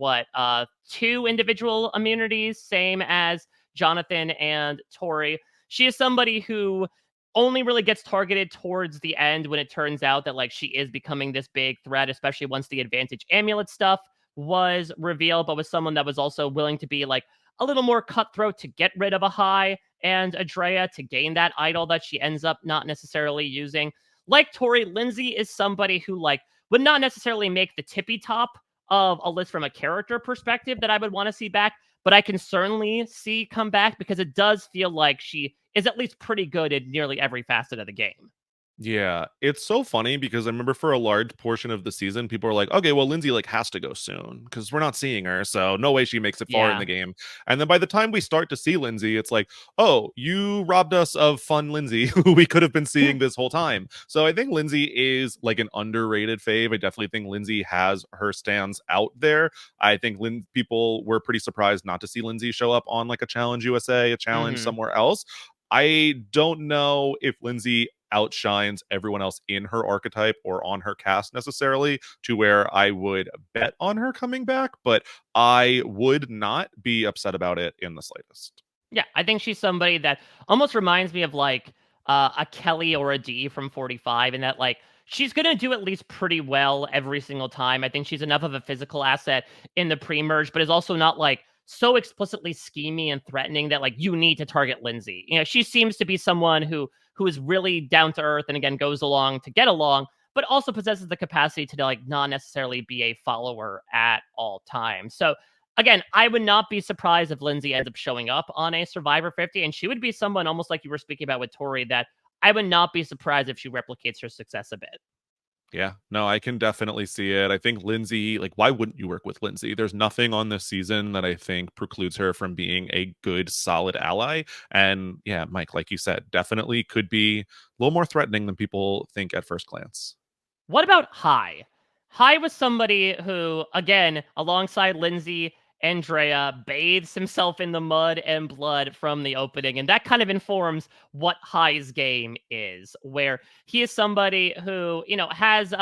two individual immunities, same as Jonathan and Tori. She is somebody who only really gets targeted towards the end when it turns out that like she is becoming this big threat, especially once the advantage amulet stuff was revealed, but was someone that was also willing to be like a little more cutthroat to get rid of a high and Adrea to gain that idol that she ends up not necessarily using. Like Tori, Lindsay is somebody who like would not necessarily make the tippy top of a list from a character perspective that I would want to see back, but I can certainly see come back because it does feel like she is at least pretty good at nearly every facet of the game. Yeah, it's so funny because I remember for a large portion of the season, people are like, "Okay, well, Lindsay like has to go soon because we're not seeing her, so no way she makes it far in Yeah. the game." And then by the time we start to see Lindsay, it's like, "Oh, you robbed us of fun Lindsay, who we could have been seeing this whole time." So I think Lindsay is like an underrated fave. I definitely think Lindsay has her stands out there. I think people were pretty surprised not to see Lindsay show up on like a Challenge USA, a challenge Hmm. somewhere else. I don't know if Lindsay outshines everyone else in her archetype or on her cast necessarily to where I would bet on her coming back, but I would not be upset about it in the slightest. Yeah, I think she's somebody that almost reminds me of like a Kelly or a D from 45, in that like she's gonna do at least pretty well every single time. I think she's enough of a physical asset in the pre-merge, but is also not like so explicitly schemy and threatening that like you need to target Lindsay. You know, she seems to be someone who is really down to earth and again goes along to get along, but also possesses the capacity to like not necessarily be a follower at all times. So again, I would not be surprised if Lindsay ends up showing up on a Survivor 50, and she would be someone almost like you were speaking about with Tori that I would not be surprised if she replicates her success a bit. Yeah, no, I can definitely see it. I think Lindsay, like, why wouldn't you work with Lindsay? There's nothing on this season that I think precludes her from being a good, solid ally. And yeah, Mike, like you said, definitely could be a little more threatening than people think at first glance. What about High? High was somebody who, again, alongside Lindsay, Andrea, bathes himself in the mud and blood from the opening. And that kind of informs what High's game is, where he is somebody who, you know, has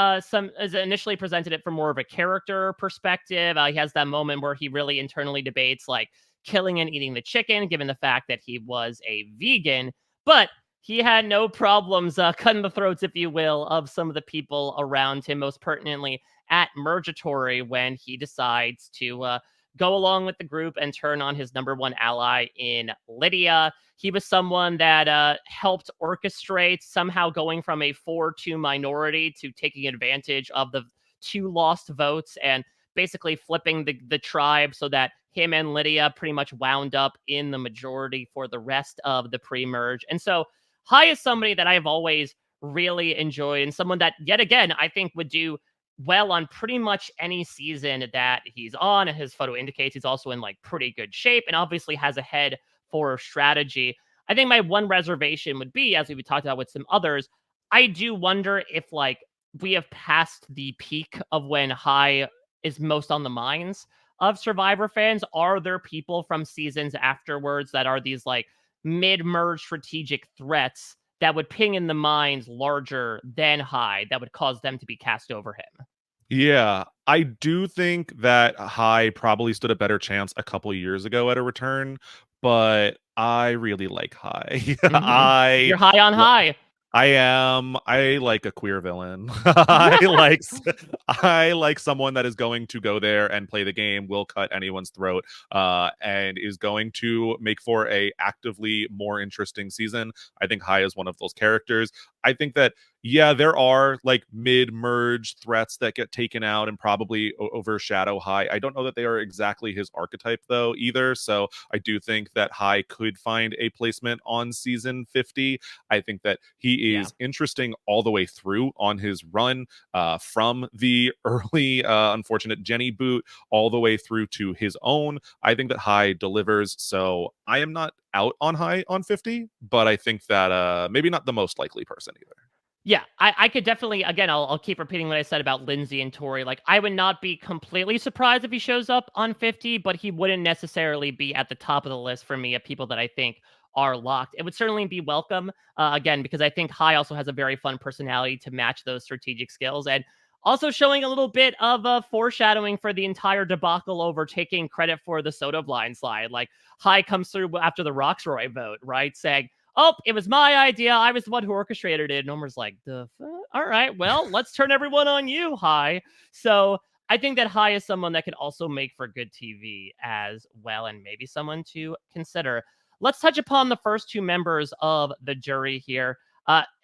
is initially presented it from more of a character perspective. He has that moment where he really internally debates like killing and eating the chicken, given the fact that he was a vegan. But he had no problems cutting the throats, if you will, of some of the people around him, most pertinently at Murgatory when he decides to go along with the group and turn on his number one ally in Lydia. He was someone that helped orchestrate somehow going from a 4-2 minority to taking advantage of the 2 lost votes and basically flipping the tribe so that him and Lydia pretty much wound up in the majority for the rest of the pre-merge. And so High is somebody that I've always really enjoyed and someone that, yet again, I think would do well on pretty much any season that he's on. And his photo indicates he's also in like pretty good shape and obviously has a head for strategy. I think my one reservation would be, as we talked about with some others, I do wonder if like we have passed the peak of when High is most on the minds of Survivor fans. Are there people from seasons afterwards that are these like mid-merge strategic threats that would ping in the minds larger than High that would cause them to be cast over him? Yeah, I do think that High probably stood a better chance a couple years ago at a return, but I really like High. Mm-hmm. I You're high on High. I am. I like a queer villain. I like someone that is going to go there and play the game, will cut anyone's throat, and is going to make for a actively more interesting season. I think High is one of those characters. I think that yeah, there are like mid-merge threats that get taken out and probably overshadow High. I don't know that they are exactly his archetype though either. So I do think that High could find a placement on season 50. I think that he Yeah. is interesting all the way through on his run from the early unfortunate Jenny boot all the way through to his own. I think that High delivers. So I am not out on High on 50, but I think that maybe not the most likely person either. Yeah, I could definitely, again, I'll keep repeating what I said about Lindsay and Tori. Like, I would not be completely surprised if he shows up on 50, but he wouldn't necessarily be at the top of the list for me of people that I think are locked. It would certainly be welcome, again, because I think High also has a very fun personality to match those strategic skills. And also showing a little bit of foreshadowing for the entire debacle over taking credit for the soda blind slide. Like, High comes through after the Roxroy vote, right? Saying, oh, it was my idea. I was the one who orchestrated it. And Homer's like, all right, well, let's turn everyone on you, High. So I think that High is someone that could also make for good TV as well, and maybe someone to consider. Let's touch upon the first 2 members of the jury here.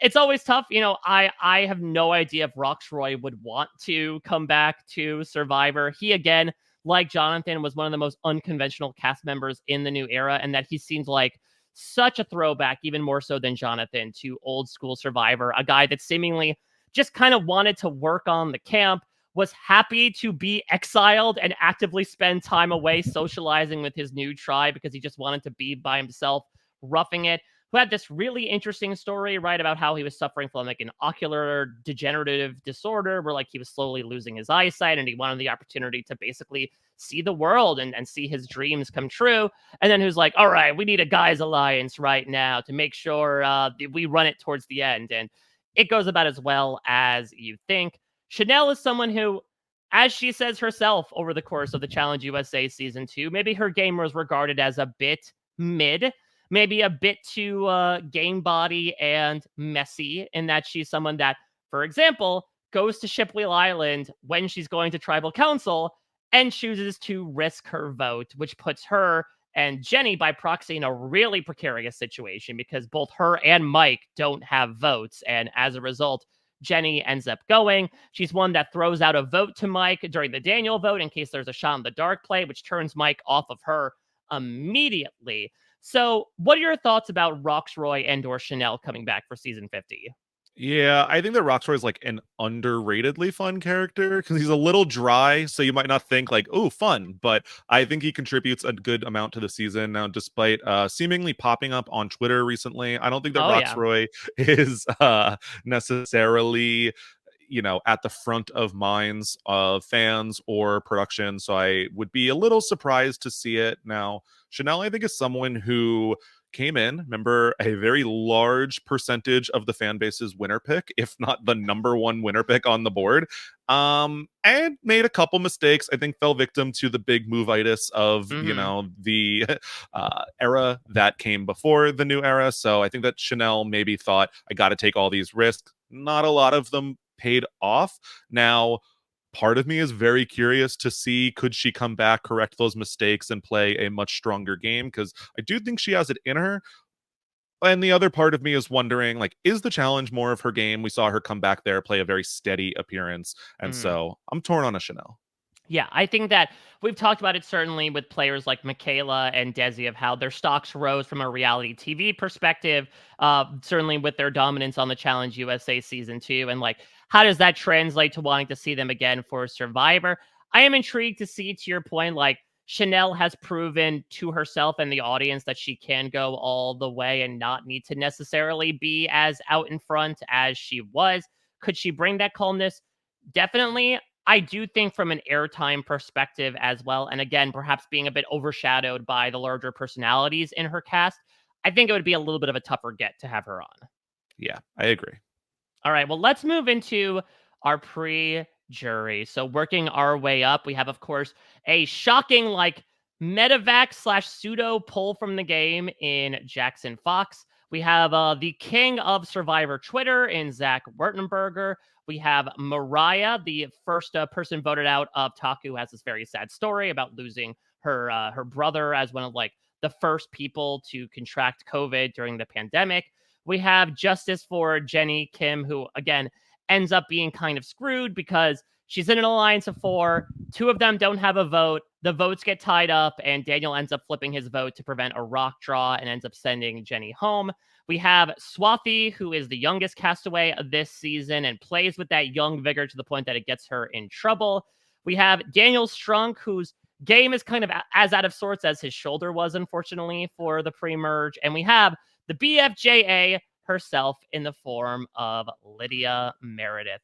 It's always tough. You know, I have no idea if Roxroy would want to come back to Survivor. He, again, like Jonathan, was one of the most unconventional cast members in the new era, and that he seems like such a throwback, even more so than Jonathan, to old school Survivor, a guy that seemingly just kind of wanted to work on the camp, was happy to be exiled and actively spend time away socializing with his new tribe because he just wanted to be by himself, roughing it, who had this really interesting story, right, about how he was suffering from like an ocular degenerative disorder where like he was slowly losing his eyesight and he wanted the opportunity to basically see the world and see his dreams come true. And then who's like, all right, we need a guys alliance right now to make sure we run it towards the end. And it goes about as well as you think. Chanel is someone who, as she says herself over the course of the Challenge USA season 2, maybe her game was regarded as a bit mid, maybe a bit too game body and messy, in that she's someone that, for example, goes to Shipley Island when she's going to tribal council and chooses to risk her vote, which puts her and Jenny by proxy in a really precarious situation because both her and Mike don't have votes. And as a result, Jenny ends up going. She's one that throws out a vote to Mike during the Daniel vote in case there's a shot in the dark play, which turns Mike off of her immediately. So, what are your thoughts about Roxroy and or Chanel coming back for season 50? Yeah, I think that Rockstar is like an underratedly fun character because he's a little dry, so you might not think like, oh, fun, but I think he contributes a good amount to the season. Now, despite seemingly popping up on Twitter recently, I don't think that Oh, yeah. Roxroy is necessarily, at the front of minds of fans or production. So I would be a little surprised to see it. Now, Chanel, I think, is someone who came in, remember, a very large percentage of the fan base's winner pick, if not the number one winner pick on the board, and made a couple mistakes. I think fell victim to the big move-itis of, Hmm. the era that came before the new era. So I think that Chanel maybe thought, I got to take all these risks. Not a lot of them paid off. Now, part of me is very curious to see, could she come back, correct those mistakes, and play a much stronger game, because I do think she has it in her. And the other part of me is wondering, like, is the challenge more of her game? We saw her come back there, play a very steady appearance, and Hmm. so I'm torn on a Chanel. Yeah, I think that we've talked about it certainly with players like Michaela and Desi of how their stocks rose from a reality TV perspective, certainly with their dominance on the Challenge USA season 2. And like, how does that translate to wanting to see them again for Survivor? I am intrigued to see, to your point, like Chanel has proven to herself and the audience that she can go all the way and not need to necessarily be as out in front as she was. Could she bring that calmness? Definitely. I do think from an airtime perspective as well, and again, perhaps being a bit overshadowed by the larger personalities in her cast, I think it would be a little bit of a tougher get to have her on. Yeah, I agree. All right, well, let's move into our pre jury. So, working our way up, we have, of course, a shocking, like, medevac slash pseudo pull from the game in Jackson Fox. We have the king of Survivor Twitter in Zach Wertenberger. We have Mariah, the first person voted out of Taku, has this very sad story about losing her brother as one of like the first people to contract COVID during the pandemic. We have justice for Jenny Kim, who again ends up being kind of screwed because she's in an alliance of 4. 2 of them don't have a vote. The votes get tied up, and Daniel ends up flipping his vote to prevent a rock draw and ends up sending Jenny home. We have Swathi, who is the youngest castaway of this season and plays with that young vigor to the point that it gets her in trouble. We have Daniel Strunk, whose game is kind of as out of sorts as his shoulder was, unfortunately, for the pre-merge. And we have the BFJA herself in the form of Lydia Meredith.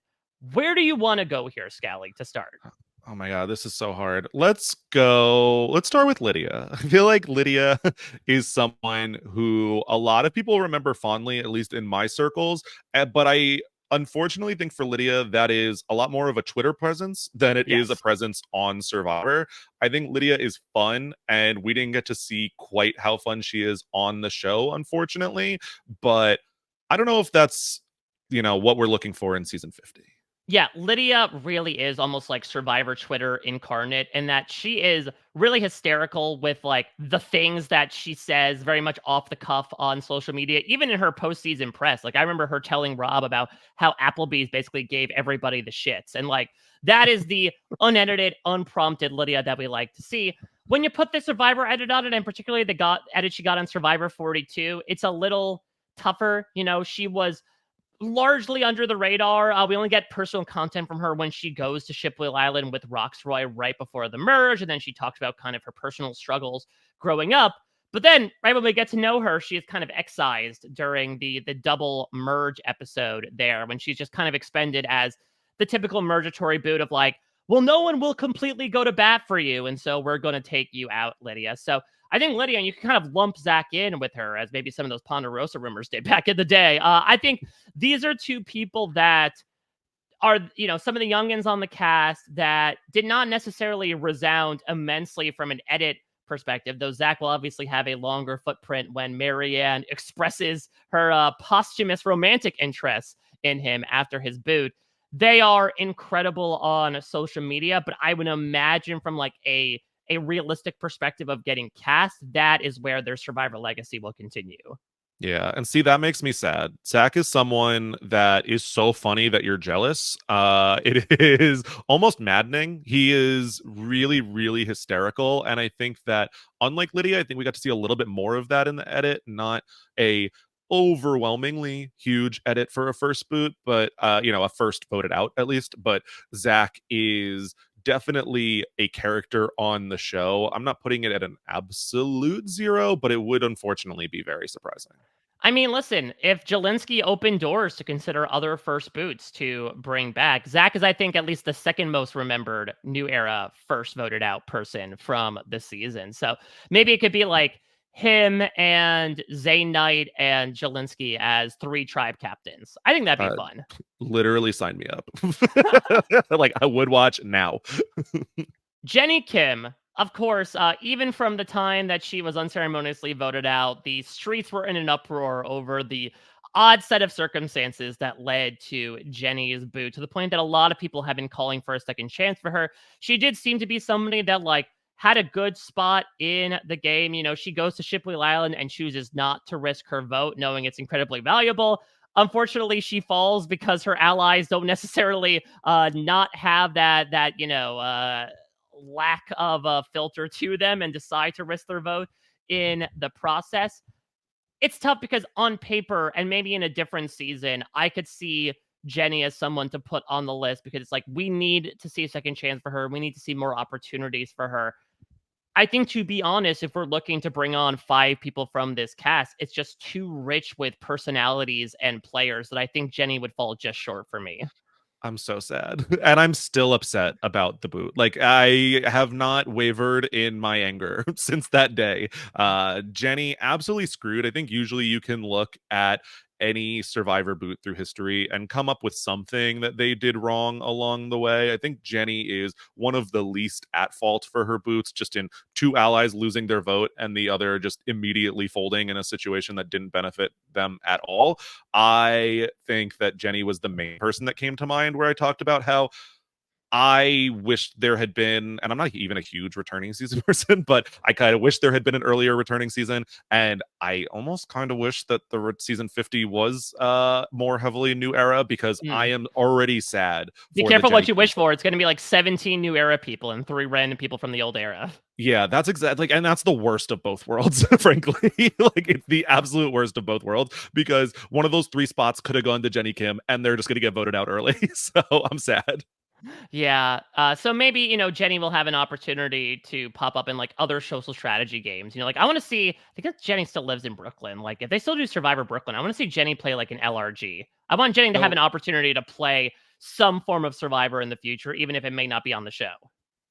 Where do you want to go here, Scally, to start? Oh my god, this is so hard. Let's go. Let's start with Lydia. I feel like Lydia is someone who a lot of people remember fondly, at least in my circles. But I unfortunately think for Lydia, that is a lot more of a Twitter presence than it is a Yes. presence on Survivor. I think Lydia is fun, and we didn't get to see quite how fun she is on the show, unfortunately. But I don't know if that's, what we're looking for in season 50. Yeah, Lydia really is almost like Survivor Twitter incarnate in that she is really hysterical with like the things that she says very much off the cuff on social media, even in her postseason press. Like I remember her telling Rob about how Applebee's basically gave everybody the shits. And like that is the unedited, unprompted Lydia that we like to see. When you put the Survivor edit on it, and particularly the edit she got on Survivor 42, it's a little tougher. She was largely under the radar. We only get personal content from her when she goes to Shipley Island with Roxroy right before the merge, and then she talks about kind of her personal struggles growing up. But then, right when we get to know her, she is kind of excised during the double merge episode there, when she's just kind of expended as the typical mergatory boot of like, well, no one will completely go to bat for you, and so we're going to take you out, Lydia. So I think Lydia, and you can kind of lump Zach in with her, as maybe some of those Ponderosa rumors did back in the day. I think these are two people that are, some of the youngins on the cast that did not necessarily resound immensely from an edit perspective, though Zach will obviously have a longer footprint when Marianne expresses her posthumous romantic interest in him after his boot. They are incredible on social media, but I would imagine from like a realistic perspective of getting cast, that is where their Survivor legacy will continue. Yeah, and see that makes me sad. Zach is someone that is so funny that you're jealous. It is almost maddening. He is really, really hysterical, and I think that unlike Lydia, I think we got to see a little bit more of that in the edit, not a overwhelmingly huge edit for a first boot, but a first voted out at least. But Zach is definitely a character on the show. I'm not putting it at an absolute zero, but it would unfortunately be very surprising. I mean, listen, if Jelinski opened doors to consider other first boots to bring back, Zach is, I think, at least the second most remembered New Era first voted out person from the season. So maybe it could be like him and Zayn Knight and Jelinski as three tribe captains. I think that'd be Uh, fun. Literally sign me up. Like I would watch now. Jenny Kim, of course, even from the time that she was unceremoniously voted out, the streets were in an uproar over the odd set of circumstances that led to Jenny's boot, to the point that a lot of people have been calling for a second chance for her. She did seem to be somebody that, like, had a good spot in the game. She goes to Shipley Island and chooses not to risk her vote, knowing it's incredibly valuable. Unfortunately, she falls because her allies don't necessarily not have that lack of a filter to them and decide to risk their vote in the process. It's tough because on paper and maybe in a different season, I could see Jenny as someone to put on the list, because it's like, we need to see a second chance for her. We need to see more opportunities for her. I think, to be honest, if we're looking to bring on 5 people from this cast, it's just too rich with personalities and players that I think Jenny would fall just short for me. I'm so sad. And I'm still upset about the boot. Like I have not wavered in my anger since that day. Jenny absolutely screwed. I think usually you can look at any survivor boot through history and come up with something that they did wrong along the way. I think Jenny is one of the least at fault for her boots, just in two allies losing their vote and the other just immediately folding in a situation that didn't benefit them at all. I think that Jenny was the main person that came to mind where I talked about how I wish there had been, and I'm not even a huge returning season person, but I kind of wish there had been an earlier returning season. And I almost kind of wish that the season 50 was more heavily New Era, because I Mm. am already sad Be for the careful what Jenny you Kim wish vote. for. It's going to be like 17 New Era people and 3 random people from the old era. Yeah, that's exactly, like, and that's the worst of both worlds, frankly. Like, it's the absolute worst of both worlds, because one of those 3 spots could have gone to Jenny Kim, and they're just going to get voted out early. So I'm sad. Yeah. So maybe, Jenny will have an opportunity to pop up in like other social strategy games. Like, I want to see, because Jenny still lives in Brooklyn. Like, if they still do Survivor Brooklyn, I want to see Jenny play like an LRG. I want Jenny to have So an opportunity to play some form of Survivor in the future, even if it may not be on the show.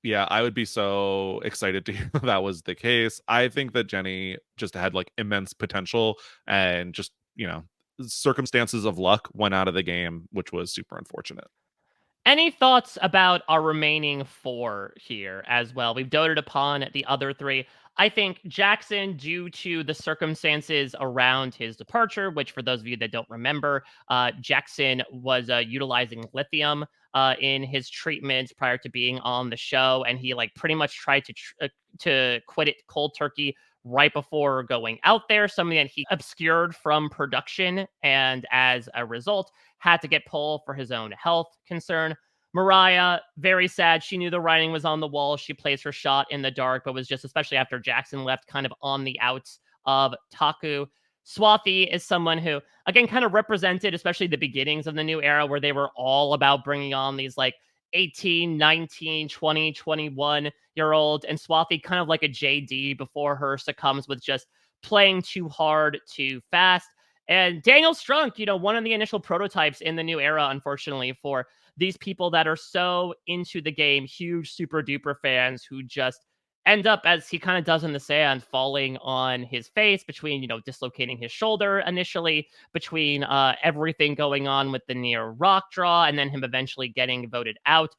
yeah, I would be so excited to hear that was the case. I think that Jenny just had like immense potential, and just, circumstances of luck went out of the game, which was super unfortunate. Any thoughts about our remaining 4 here as well? We've doted upon the other 3. I think Jackson, due to the circumstances around his departure, which, for those of you that don't remember, Jackson was utilizing lithium in his treatments prior to being on the show, and he like pretty much tried to quit it cold turkey right before going out there. Something that he obscured from production, and as a result, had to get pulled for his own health concern. Mariah, very sad. She knew the writing was on the wall. She plays her shot in the dark, but was just, especially after Jackson left, kind of on the outs of Taku. Swathi is someone who, again, kind of represented, especially the beginnings of the new era, where they were all about bringing on these like 18, 19, 20, 21-year old, and Swathi kind of like a JD before her succumbs with just playing too hard, too fast. And Daniel Strunk, one of the initial prototypes in the new era, unfortunately, for these people that are so into the game, huge super duper fans who just end up, as he kind of does in the sand, falling on his face between, dislocating his shoulder initially, between everything going on with the near rock draw, and then him eventually getting voted out.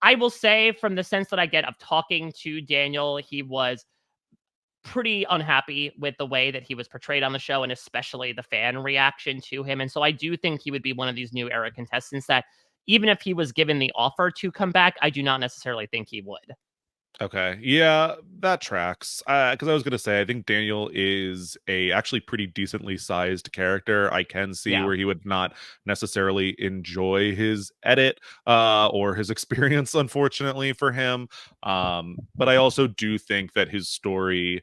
I will say, from the sense that I get of talking to Daniel, he was pretty unhappy with the way that he was portrayed on the show, and especially the fan reaction to him. And so I do think he would be one of these new era contestants that, even if he was given the offer to come back, I do not necessarily think he would. Okay. Yeah, that tracks. Because I was gonna say, I think Daniel is a actually pretty decently sized character. I can see Yeah. where he would not necessarily enjoy his edit, or his experience, unfortunately for him. But I also do think that his story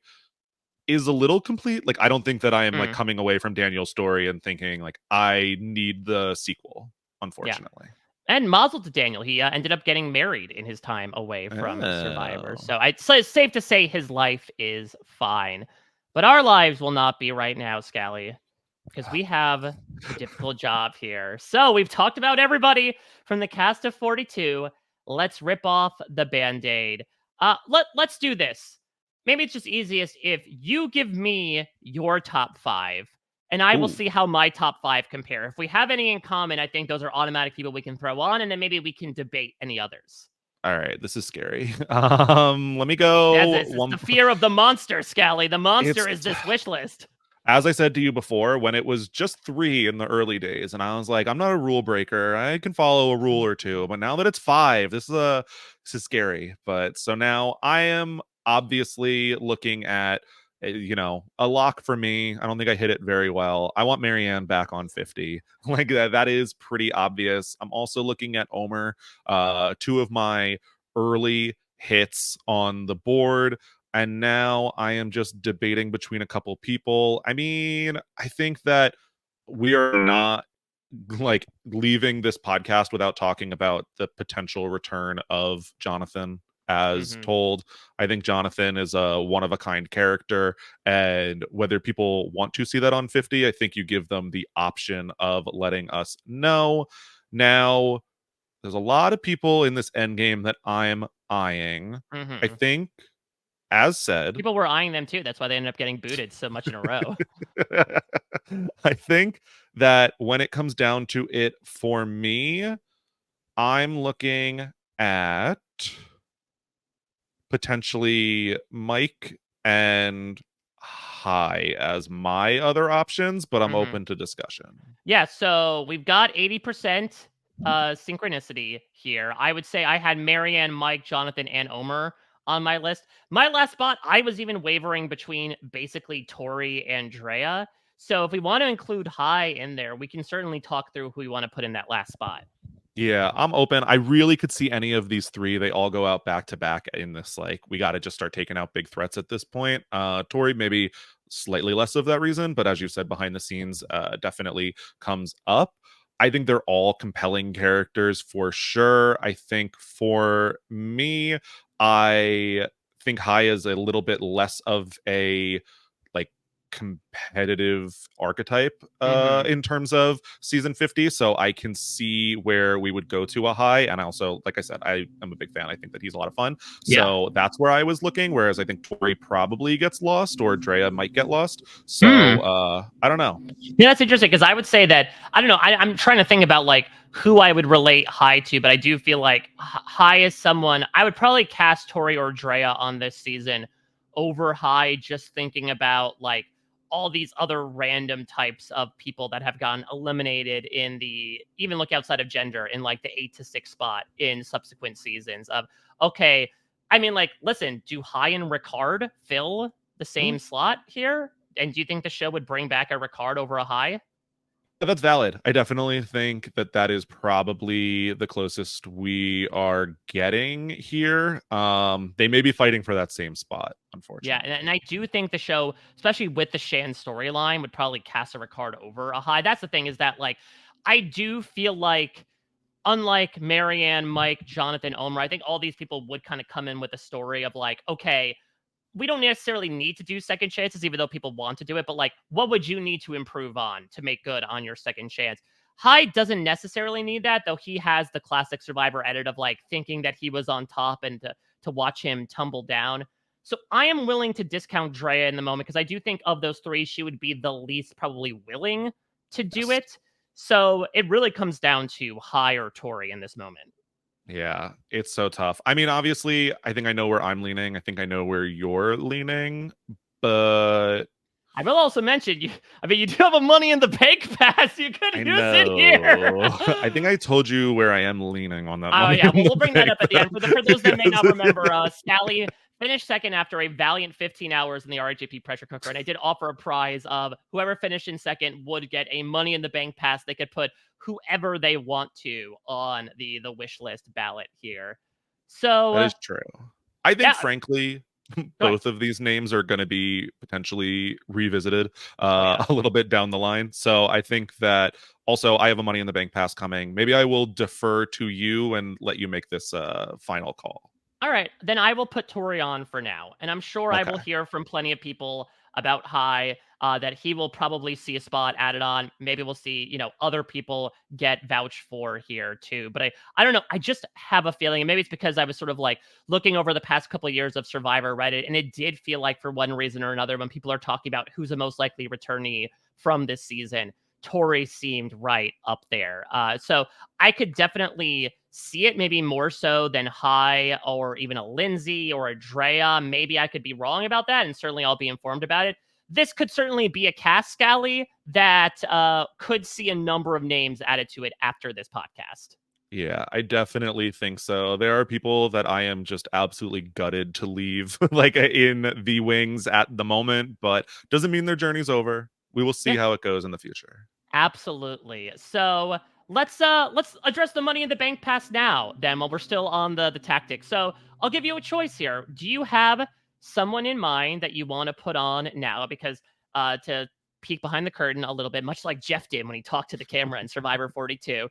is a little complete. Like, I don't think that I am like Mm, coming away from Daniel's story and thinking like I need the sequel, yeah. unfortunately. And mazel to Daniel. He ended up getting married in his time away from Survivor. Oh. So it's safe to say his life is fine. But our lives will not be right now, Scally, because we have a difficult job here. So we've talked about everybody from the cast of 42. Let's rip off the band-aid. Let's do this. Maybe it's just easiest if you give me your top five, and I will Ooh. see how my top five compare. If we have any in common, I think those are automatic people we can throw on, and then maybe we can debate any others. All right, this is scary. Let me As go this is one. the fear of the monster, Scally. The monster It's is this wish list. as I said to you before, when it was just three in the early days, and I was like, I'm not a rule breaker. I can follow a rule or two. But now that it's five, this is scary. But so now I am obviously looking at a lock for me. I don't think I hit it very well. I want Marianne back on 50. Like that is pretty obvious. I'm also looking at Omer. Two of my early hits on the board, and now I am just debating between a couple people. I mean, I think that we are not like leaving this podcast without talking about the potential return of Jonathan as Mm-hmm. told. I think Jonathan is a one of a kind character, and whether people want to see that on 50, I think you give them the option of letting us know. Now, there's a lot of people in this end game that I'm eyeing. I Mm-hmm. think, as said, People were eyeing them too. That's why they ended up getting booted so much in a row. I think that when it comes down to it for me, I'm looking at potentially Mike and High as my other options, but I'm Mm-hmm. open to discussion. Yeah, so we've got 80% synchronicity here. I would say I had Marianne, Mike, Jonathan, and Omer on my list. My last spot, I was even wavering between basically Tori and Drea. So if we want to include High in there, we can certainly talk through who we want to put in that last spot. Yeah, I'm open. I really could see any of these three. They all go out back to back in this. Like, we got to just start taking out big threats at this point. Tori, maybe slightly less of that reason, but as you said, behind the scenes, definitely comes up. I think they're all compelling characters for sure. I think for me, I think High is a little bit less of a like competitive archetype Mm-hmm. in terms of season 50, so I can see where we would go to a High. And I also, like I said, I am a big fan. I think that he's a lot of fun, Yeah. so that's where I was looking, whereas I think Tori probably gets lost or Drea might get lost. Hmm. So I don't know. Yeah, that's interesting because I would say that I don't know. I'm trying to think about like who I would relate High to, but I do feel like High is someone I would probably cast Tori or Drea on this season over High. Just thinking about like all these other random types of people that have gotten eliminated in the even look outside of gender in like the 8 to 6 spot in subsequent seasons. Of okay, I mean like listen, do High and Ricard fill the Hmm. same slot here? And do you think the show would bring back a Ricard over a High? That's valid. I definitely think that that is probably the closest we are getting here. They may be fighting for that same spot, Yeah, and unfortunately. I do think the show, especially with the Shan storyline, would probably cast a Ricard over a High. That's the thing is that like I do feel like unlike Marianne, Mike, Jonathan, Omer, I think all these people would kind of come in with a story of like, okay, we don't necessarily need to do second chances, even though people want to do it. But like, what would you need to improve on to make good on your second chance? Hyde doesn't necessarily need that, though he has the classic Survivor edit of like thinking that he was on top and to watch him tumble down. So I am willing to discount Drea in the moment because I do think of those three, she would be the least probably willing to do Yes. it. So it really comes down to High or Tori in this moment. Yeah, it's so tough. I mean, obviously, I think I know where I'm leaning. I think I know where you're leaning, but I will also mention you. I mean, you do have a Money in the Bank pass. You could I use it here. know. I think I told you where I am leaning on that Oh money yeah, in well we'll the bring that bank up at the end. For those that may not remember, pass. Scally finished second after a valiant 15 hours in the RHAP pressure cooker, and I did offer a prize of whoever finished in second would get a Money in the Bank pass. They could put whoever they want to on the wish list ballot here. So That is true. I think, yeah, frankly, go ahead. both of these names are going to be potentially revisited Oh yeah. a little bit down the line. So I think that also I have a Money in the Bank pass coming. Maybe I will defer to you and let you make this final call. All right, then I will put Tori on for now, and I'm sure I will Okay. hear from plenty of people about High that he will probably see a spot added on. Maybe we'll see, other people get vouched for here too. But I don't know. I just have a feeling, and maybe it's because I was sort of like looking over the past couple of years of Survivor Reddit, and it did feel like for one reason or another, when people are talking about who's the most likely returnee from this season, Tori seemed right up there. So I could definitely see it maybe more so than High or even a Lindsay or a Drea. Maybe I could be wrong about that, and certainly I'll be informed about it. This could certainly be a cast Scally that could see a number of names added to it after this podcast. Yeah, I definitely think so. There are people that I am just absolutely gutted to leave like in the wings at the moment, but doesn't mean their journey's over. We will see Yeah, how it goes in the future. absolutely. So let's address the Money in the Bank pass now. Then while we're still on the tactics, so I'll give you a choice here. Do you have someone in mind that you want to put on now? Because to peek behind the curtain a little bit, much like Jeff did when he talked to the camera in Survivor 42,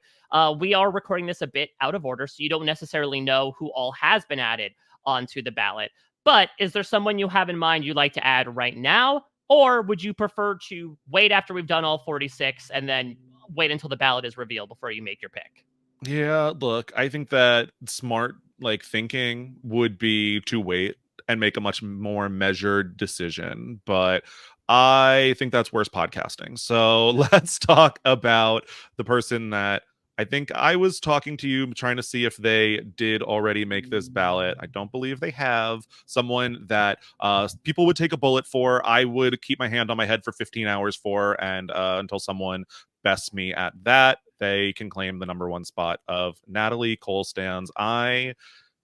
we are recording this a bit out of order, so you don't necessarily know who all has been added onto the ballot. But is there someone you have in mind you'd like to add right now? Or would you prefer to wait after we've done all 46 and then wait until the ballot is revealed before you make your pick? Yeah, look, I think that smart like thinking would be to wait and make a much more measured decision, but I think that's worse podcasting. So let's talk about the person that I think I was talking to you trying to see if they did already make this ballot. I don't believe they have. Someone that people would take a bullet for. I would keep my hand on my head for 15 hours for, and until someone bests me at that, they can claim the number one spot of Natalie Cole stands. I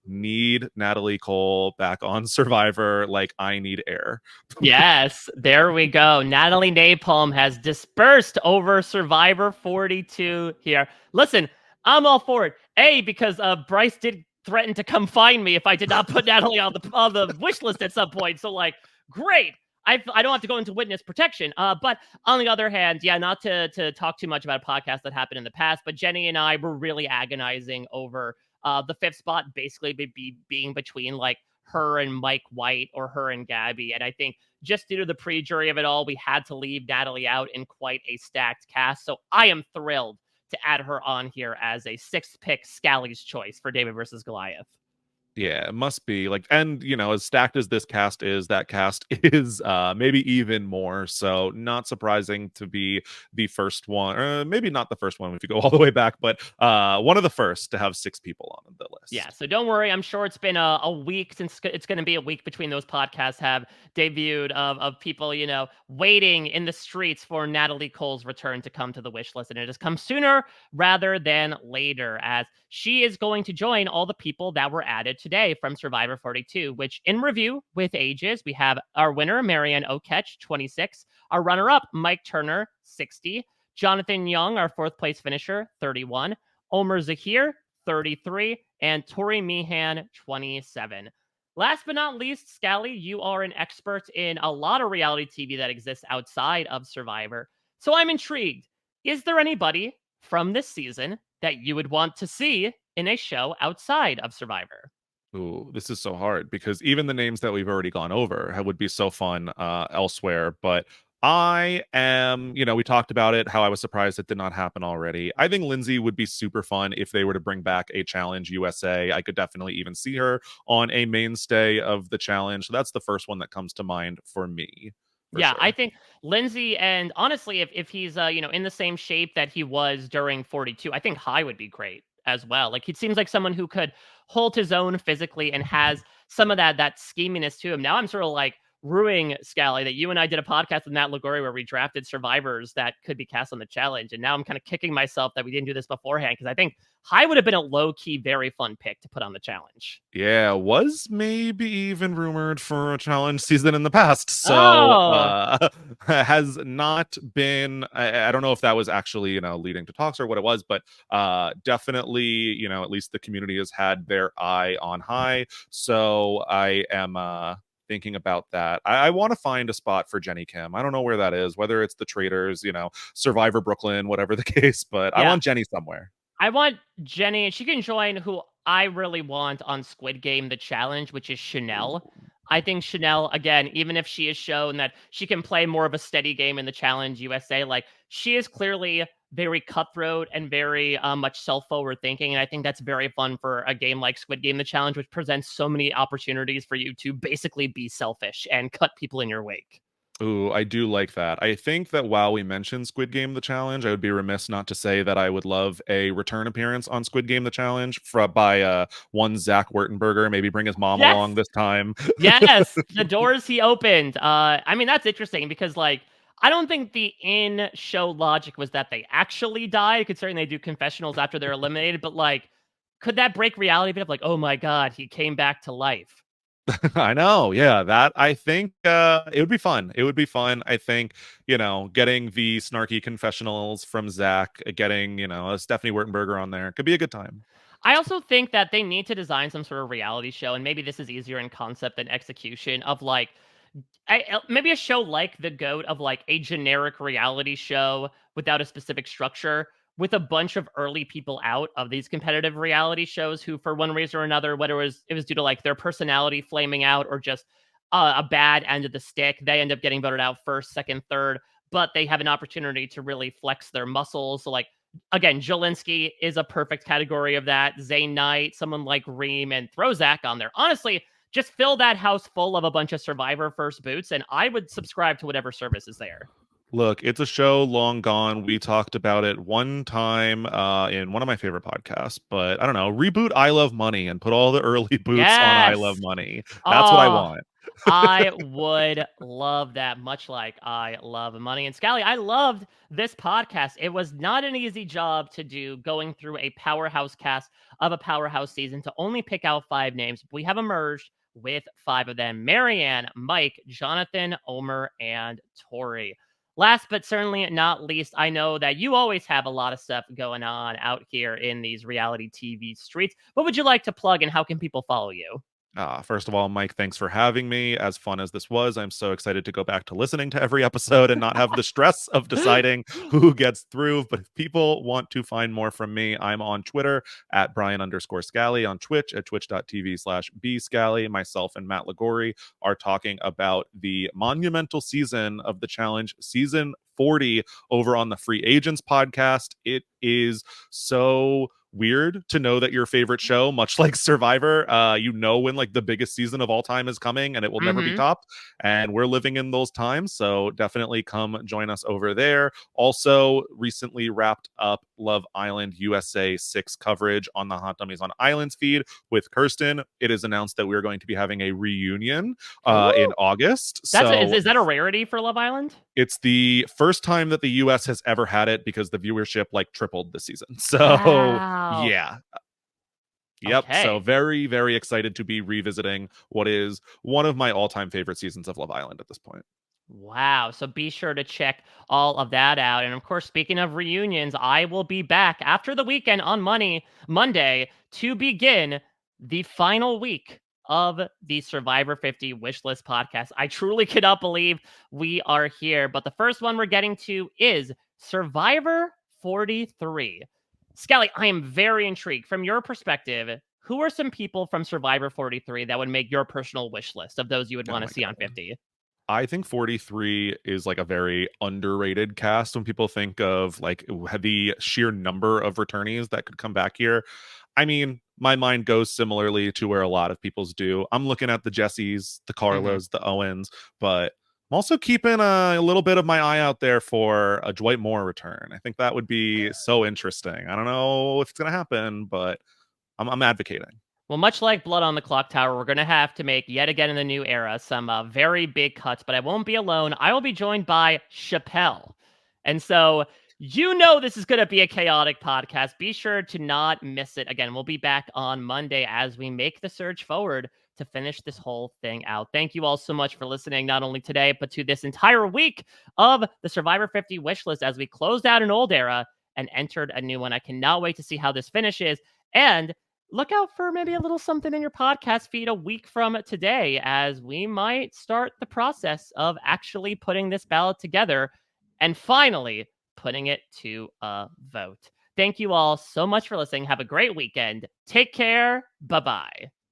need Natalie Cole back on Survivor like I need air. Yes, there we go. Natalie Napalm has dispersed over Survivor 42 here. Listen, I'm all for it. A, because Bryce did threaten to come find me if I did not put Natalie on the wish list at some point. So, like, great. I don't have to go into witness protection. But on the other hand, yeah, not to talk too much about a podcast that happened in the past, but Jenny and I were really agonizing over the fifth spot basically being between like her and Mike White or her and Gabby. And I think just due to the pre-jury of it all, we had to leave Natalie out in quite a stacked cast. So I am thrilled to add her on here as a sixth pick Scally's choice for David versus Goliath. Yeah, it must be like, and as stacked as this cast is, that cast is maybe even more. So not surprising to be the first one, maybe not the first one if you go all the way back, but one of the first to have six people on the Yeah, list. so don't worry. I'm sure it's been a week since it's going to be a week between those podcasts have debuted of people, waiting in the streets for Natalie Cole's return to come to the wish list. And it has come sooner rather than later, as she is going to join all the people that were added today from Survivor 42, which in review with ages, we have our winner, Marianne Oketch, 26, our runner up, Mike Turner, 60, Jonathan Young, our fourth place finisher, 31, Omer Zahir, 33, and Tori Meehan, 27. Last but not least, Scally, you are an expert in a lot of reality TV that exists outside of Survivor. So I'm intrigued. Is there anybody from this season that you would want to see in a show outside of Survivor? Ooh, this is so hard because even the names that we've already gone over would be so fun elsewhere. But I am, we talked about it, how I was surprised it did not happen already. I think Lindsay would be super fun if they were to bring back a Challenge USA. I could definitely even see her on a mainstay of the challenge. So that's the first one that comes to mind for me, for Yeah, I sure. think Lindsay, and honestly, if he's in the same shape that he was during 42, I think High would be great as well. Like he seems like someone who could hold his own physically and has some of that scheminess to him. Now I'm sort of like ruining Scally that you and I did a podcast with Matt Lagori where we drafted survivors that could be cast on the challenge, and now I'm kind of kicking myself that we didn't do this beforehand because I think High would have been a low key, very fun pick to put on the challenge. Yeah, was maybe even rumored for a challenge season in the past. So Oh, has not been I don't know if that was actually, leading to talks or what it was, but definitely, at least the community has had their eye on High. So I am thinking about that. I want to find a spot for Jenny Kim. I don't know where that is, whether it's the Traders, Survivor Brooklyn, whatever the case, but I yeah. want Jenny somewhere. I want Jenny, and she can join who I really want on Squid Game The Challenge, which is Chanel. I think Chanel, again, even if she has shown that she can play more of a steady game in the Challenge USA, like she is clearly very cutthroat and very much self-forward thinking. And I think that's very fun for a game like Squid Game The Challenge, which presents so many opportunities for you to basically be selfish and cut people in your wake. Ooh, I do like that. I think that while we mentioned Squid Game the Challenge, I would be remiss not to say that I would love a return appearance on Squid Game the Challenge by one Zach Wurtenberger. Maybe bring his mom Yes. along this time. Yes, the doors he opened. I mean, that's interesting because, like, I don't think the in-show logic was that they actually died, considering they do confessionals after they're eliminated. But like, could that break reality a bit of like, oh my god, he came back to life? I know. Yeah, that I think it would be fun. It would be fun. I think, getting the snarky confessionals from Zach, getting, a Stephanie Wurtenberger on there could be a good time. I also think that they need to design some sort of reality show, and maybe this is easier in concept than execution. Of like, maybe a show like The Goat, of like a generic reality show without a specific structure, with a bunch of early people out of these competitive reality shows who, for one reason or another, whether it was due to like their personality flaming out or just a bad end of the stick, they end up getting voted out first, second, third. But they have an opportunity to really flex their muscles. So like again, Jelinski is a perfect category of that. Zane Knight, someone like Reem, and throw Zach on there. Honestly, just fill that house full of a bunch of Survivor first boots, and I would subscribe to whatever service is there. Look, it's a show long gone. We talked about it one time in one of my favorite podcasts, but I don't know, reboot I Love Money and put all the early boots on I Love Yes. Money. That's what I Oh, want. I would love that, much like I love money. And Scally, I loved this podcast. It was not an easy job to do, going through a powerhouse cast of a powerhouse season to only pick out 5 names. We have emerged with 5 of them: Marianne, Mike, Jonathan, Omer, and Tori. Last but certainly not least, I know that you always have a lot of stuff going on out here in these reality TV streets. What would you like to plug, and how can people follow you? First of all, Mike, thanks for having me. As fun as this was, I'm so excited to go back to listening to every episode and not have the stress of deciding who gets through. But if people want to find more from me, I'm on Twitter at Brian_Scally, on Twitch at twitch.tv/bscally. Myself and Matt Lagori are talking about the monumental season of the challenge, season 40, over on the Free Agents podcast. It is so weird to know that your favorite show, much like Survivor, when like the biggest season of all time is coming and it will never be Mm-hmm. topped. And we're living in those times. So definitely come join us over there. Also, recently wrapped up Love Island USA 6 coverage on the Hot Dummies on Islands feed with Kirsten. It is announced that we're going to be having a reunion in Ooh, August. that's So is that a rarity for Love Island? it's the first time that the US has ever had it because the viewership like tripled this season. So Wow. yeah. Yep. So Okay. very, very excited to be revisiting what is one of my all-time favorite seasons of Love Island at this point. Wow. So be sure to check all of that out. And of course, speaking of reunions, I will be back after the weekend on Monday to begin the final week of the Survivor 50 Wishlist podcast. I truly cannot believe we are here. But the first one we're getting to is Survivor 43. Skelly, I am very intrigued. From your perspective, who are some people from Survivor 43 that would make your personal wish list of those you would Oh want to my see on god. 50? I think 43 is like a very underrated cast when people think of like the sheer number of returnees that could come back here. I mean, my mind goes similarly to where a lot of people's do. I'm looking at the Jessies, the Mm-hmm. Carlos, the Owens, but I'm also keeping a little bit of my eye out there for a Dwight Moore return. I think that would be so interesting. I don't know if it's going to happen, but I'm advocating. Well, much like Blood on the Clock Tower, we're going to have to make yet again in the new era some very big cuts, but I won't be alone. I will be joined by Chappelle. And so you know this is going to be a chaotic podcast. Be sure to not miss it. Again, we'll be back on Monday as we make the surge forward to finish this whole thing out. Thank you all so much for listening, not only today, but to this entire week of the Survivor 50 wish list as we closed out an old era and entered a new one. I cannot wait to see how this finishes. And look out for maybe a little something in your podcast feed a week from today, as we might start the process of actually putting this ballot together and finally putting it to a vote. Thank you all so much for listening. Have a great weekend. Take care. Bye bye.